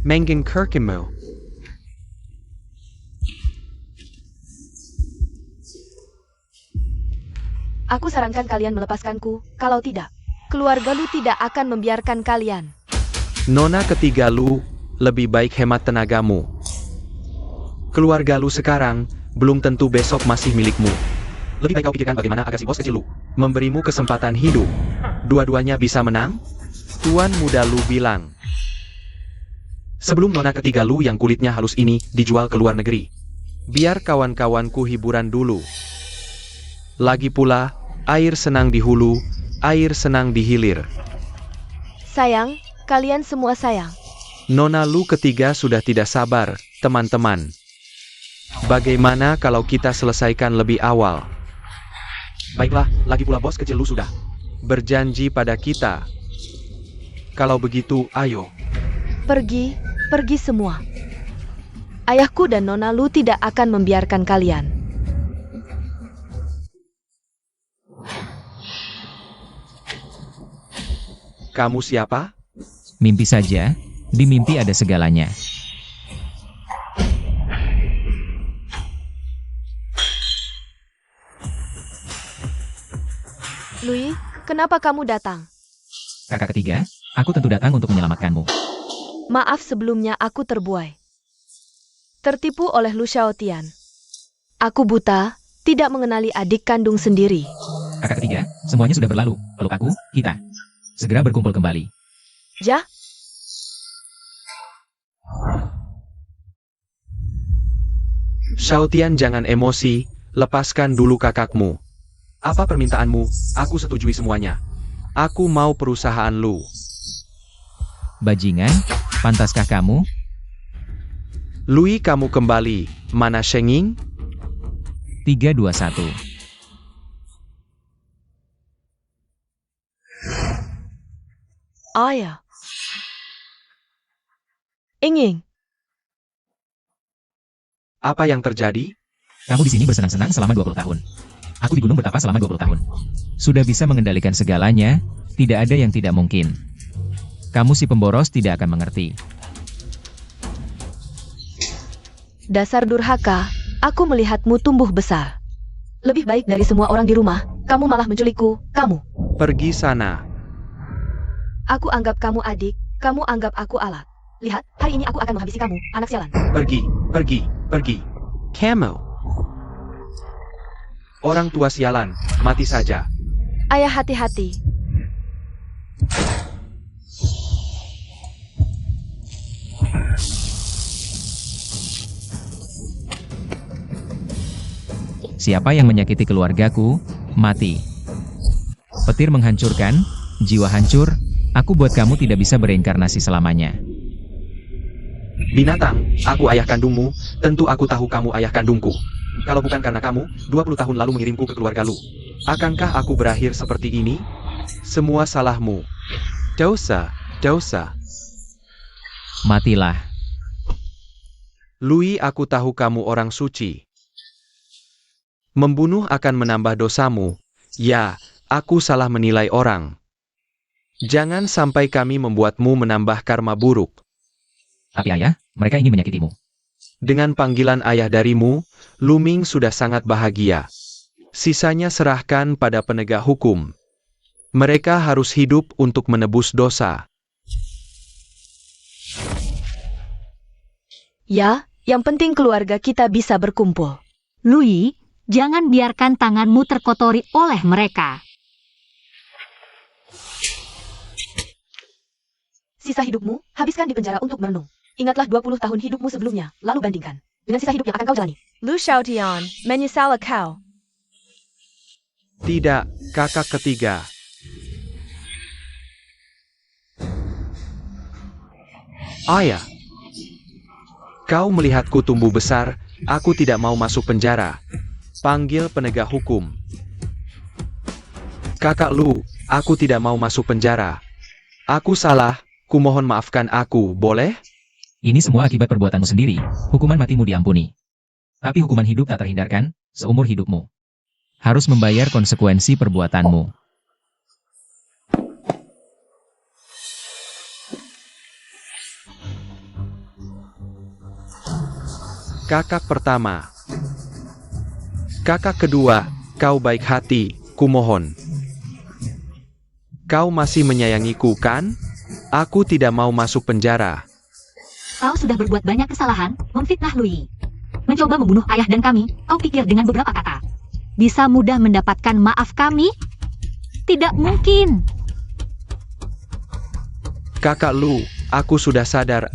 Mengen Kirkimu.
Aku sarankan kalian melepaskanku, kalau tidak, keluarga Lu tidak akan membiarkan kalian.
Nona ketiga Lu, lebih baik hemat tenagamu. Keluarga Lu sekarang, belum tentu besok masih milikmu. Lebih baik kau pikirkan bagaimana agar si bos kecil Lu memberimu kesempatan hidup. Dua-duanya bisa menang? Tuan muda Lu bilang. Sebelum nona ketiga Lu yang kulitnya halus ini dijual ke luar negeri. Biar kawan-kawanku hiburan dulu. Lagi pula, air senang di hulu, air senang di hilir.
Sayang, kalian semua sayang.
Nona Lu ketiga sudah tidak sabar, teman-teman. Bagaimana kalau kita selesaikan lebih awal? Baiklah, lagi pula bos kecil Lu sudah berjanji pada kita. Kalau begitu, ayo.
Pergi semua. Ayahku dan Nona Lu tidak akan membiarkan kalian.
Kamu siapa?
Mimpi saja, di mimpi ada segalanya.
Louis, kenapa kamu datang?
Kakak ketiga, aku tentu datang untuk menyelamatkanmu.
Maaf sebelumnya aku terbuai. Tertipu oleh Lu Xiaotian. Aku buta, tidak mengenali adik kandung sendiri.
Kakak ketiga, semuanya sudah berlalu. Peluk aku, kita segera berkumpul kembali.
Ja?
Xiaotian, jangan emosi, lepaskan dulu kakakmu. Apa permintaanmu? Aku setujui semuanya. Aku mau perusahaan Lu.
Bajingan, pantaskah kamu?
Louis, kamu kembali. Mana Shenging?
3, 2, 1.
Ayah. Inging.
Apa yang terjadi?
Kamu di sini bersenang-senang selama 20 tahun. Aku di gunung bertapa selama 20 tahun. Sudah bisa mengendalikan segalanya, tidak ada yang tidak mungkin. Kamu si pemboros tidak akan mengerti.
Dasar durhaka, aku melihatmu tumbuh besar. Lebih baik dari semua orang di rumah, kamu malah menculikku, kamu.
Pergi sana.
Aku anggap kamu adik, kamu anggap aku alat. Lihat, hari ini aku akan menghabisi kamu, anak sialan.
Pergi, pergi, pergi. Camel. Orang tua sialan, mati saja.
Ayah hati-hati.
Siapa yang menyakiti keluargaku, mati. Petir menghancurkan, jiwa hancur, aku buat kamu tidak bisa bereinkarnasi selamanya.
Binatang, aku ayah kandungmu, tentu aku tahu kamu ayah kandungku. Kalau bukan karena kamu, 20 tahun lalu mengirimku ke keluarga Lu. Akankah aku berakhir seperti ini? Semua salahmu. Dosa, dosa.
Matilah.
Louis, aku tahu kamu orang suci. Membunuh akan menambah dosamu. Ya, aku salah menilai orang. Jangan sampai kami membuatmu menambah karma buruk.
Tapi ayah, mereka ingin menyakitimu.
Dengan panggilan ayah darimu, Lu Ming sudah sangat bahagia. Sisanya serahkan pada penegak hukum. Mereka harus hidup untuk menebus dosa.
Ya, yang penting keluarga kita bisa berkumpul.
Louis, jangan biarkan tanganmu terkotori oleh mereka.
Sisa hidupmu, habiskan di penjara untuk merenung. Ingatlah 20 tahun hidupmu sebelumnya, lalu bandingkan dengan sisa hidup yang akan kau jalani. Lu Xiaotian, menyesal kau.
Tidak, kakak ketiga. Ayah, kau melihatku tumbuh besar, aku tidak mau masuk penjara. Panggil penegak hukum. Kakak Lu, aku tidak mau masuk penjara. Aku salah, kumohon maafkan aku, boleh?
Ini semua akibat perbuatanmu sendiri, hukuman matimu diampuni. Tapi hukuman hidup tak terhindarkan, seumur hidupmu. Harus membayar konsekuensi perbuatanmu.
Kakak pertama. Kakak kedua, kau baik hati, kumohon. Kau masih menyayangiku, kan? Aku tidak mau masuk penjara.
Kau sudah berbuat banyak kesalahan, memfitnah Louis. Mencoba membunuh ayah dan kami, kau pikir dengan beberapa kata. bisa mudah mendapatkan maaf kami? Tidak mungkin.
Kakak Lu, aku sudah sadar,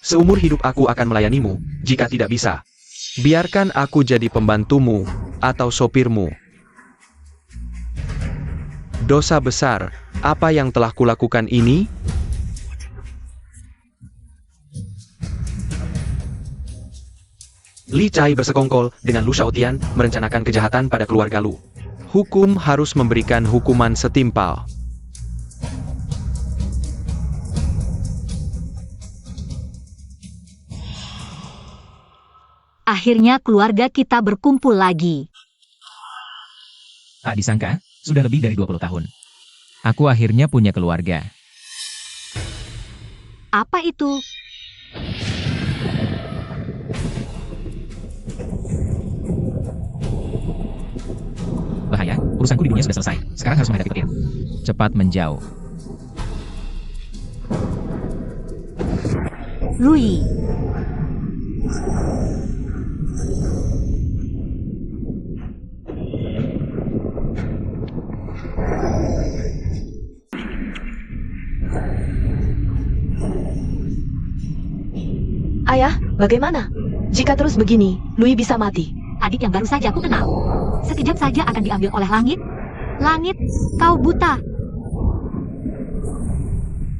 seumur hidup aku akan melayanimu, jika tidak bisa. Biarkan aku jadi pembantumu, atau sopirmu. Dosa besar, apa yang telah kulakukan ini? Li Chai bersekongkol dengan Lu Shaotian merencanakan kejahatan pada keluarga Lu. Hukum harus memberikan hukuman setimpal.
Akhirnya keluarga kita berkumpul lagi.
Tak disangka, sudah lebih dari 20 tahun. Aku akhirnya punya keluarga.
Apa itu?
Bahaya, urusanku di dunia sudah selesai. Sekarang harus menghadapi petir. Cepat menjauh.
Lui.
Ayah, bagaimana? Jika terus begini, Lui bisa mati.
Adik yang baru saja aku kenal. Sekejap saja akan diambil oleh langit. Langit, kau buta.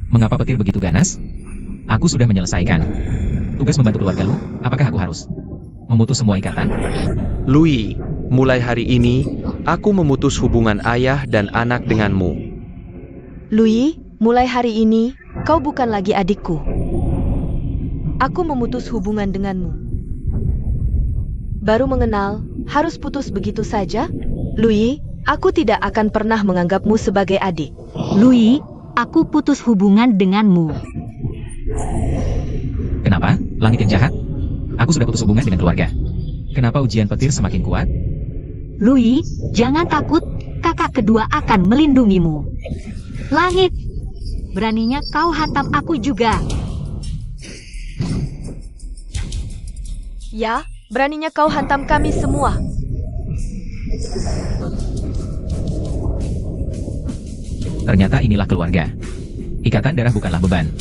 Mengapa petir begitu ganas? Aku sudah menyelesaikan tugas membantu keluarga Lu. Apakah aku harus memutus semua ikatan?
Lui, mulai hari ini, aku memutus hubungan ayah dan anak denganmu.
Lui, mulai hari ini, kau bukan lagi adikku. Aku memutus hubungan denganmu. Baru mengenal, harus putus begitu saja? Lui, aku tidak akan pernah menganggapmu sebagai adik.
Lui, aku putus hubungan denganmu.
Kenapa? Langit yang jahat? Aku sudah putus hubungan dengan keluarga. Kenapa ujian petir semakin kuat?
Lui, jangan takut. Kakak kedua akan melindungimu. Langit, beraninya kau hantam aku juga.
Ya, beraninya kau hantam kami semua.
Ternyata inilah keluarga. Ikatan darah bukanlah beban,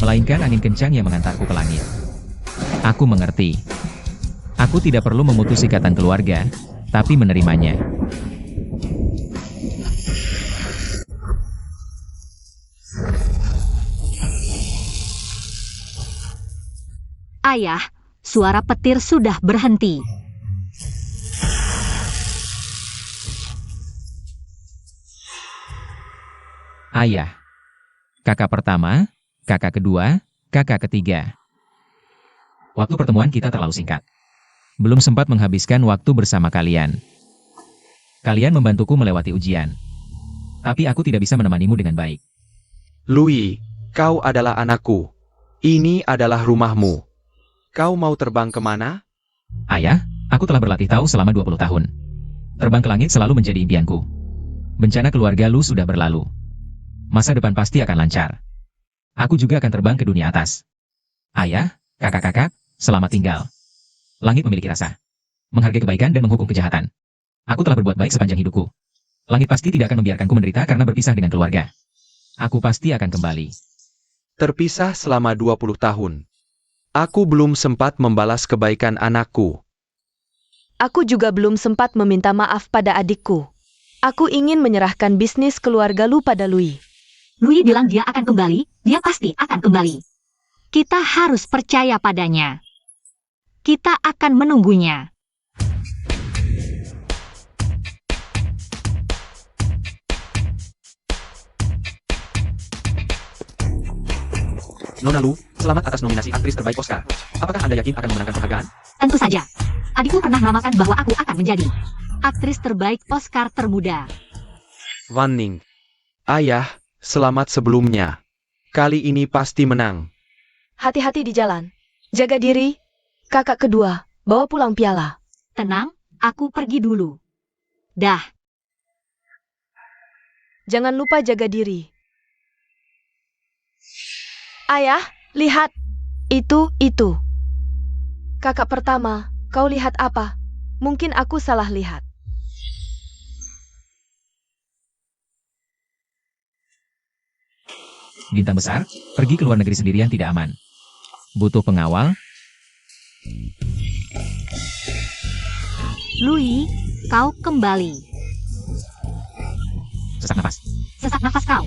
melainkan angin kencang yang mengantarku ke langit. Aku mengerti. Aku tidak perlu memutus ikatan keluarga, tapi menerimanya.
Ayah, suara petir sudah berhenti.
Ayah. Kakak pertama, kakak kedua, kakak ketiga. Waktu pertemuan kita terlalu singkat. Belum sempat menghabiskan waktu bersama kalian. Kalian membantuku melewati ujian. Tapi aku tidak bisa menemanimu dengan baik.
Lui, kau adalah anakku. Ini adalah rumahmu. Kau mau terbang kemana?
Ayah, aku telah berlatih tahu selama 20 tahun. Terbang ke langit selalu menjadi impianku. Bencana keluarga Lu sudah berlalu. Masa depan pasti akan lancar. Aku juga akan terbang ke dunia atas. Ayah, kakak-kakak, selamat tinggal. Langit memiliki rasa. Menghargai kebaikan dan menghukum kejahatan. Aku telah berbuat baik sepanjang hidupku. Langit pasti tidak akan membiarkanku menderita karena berpisah dengan keluarga. Aku pasti akan kembali.
Terpisah selama 20 tahun. Aku belum sempat membalas kebaikan anakku.
Aku juga belum sempat meminta maaf pada adikku. Aku ingin menyerahkan bisnis keluarga Lu pada Lui.
Lui bilang dia akan kembali, dia pasti akan kembali. Kita harus percaya padanya. Kita akan menunggunya.
Nona Lu, selamat atas nominasi aktris terbaik Oscar. Apakah Anda yakin akan memenangkan penghargaan?
Tentu saja. Adikku pernah menamakan bahwa aku akan menjadi aktris terbaik Oscar termuda.
Wan Ning. Ayah, selamat sebelumnya. Kali ini pasti menang.
Hati-hati di jalan. Jaga diri. Kakak kedua, bawa pulang piala.
Tenang, aku pergi dulu. Dah.
Jangan lupa jaga diri. Ayah, lihat. Itu. Kakak pertama, kau lihat apa? Mungkin aku salah lihat.
Bintang besar, pergi ke luar negeri sendirian tidak aman. Butuh pengawal.
Louis, kau kembali.
Sesak nafas.
Sesak nafas kau.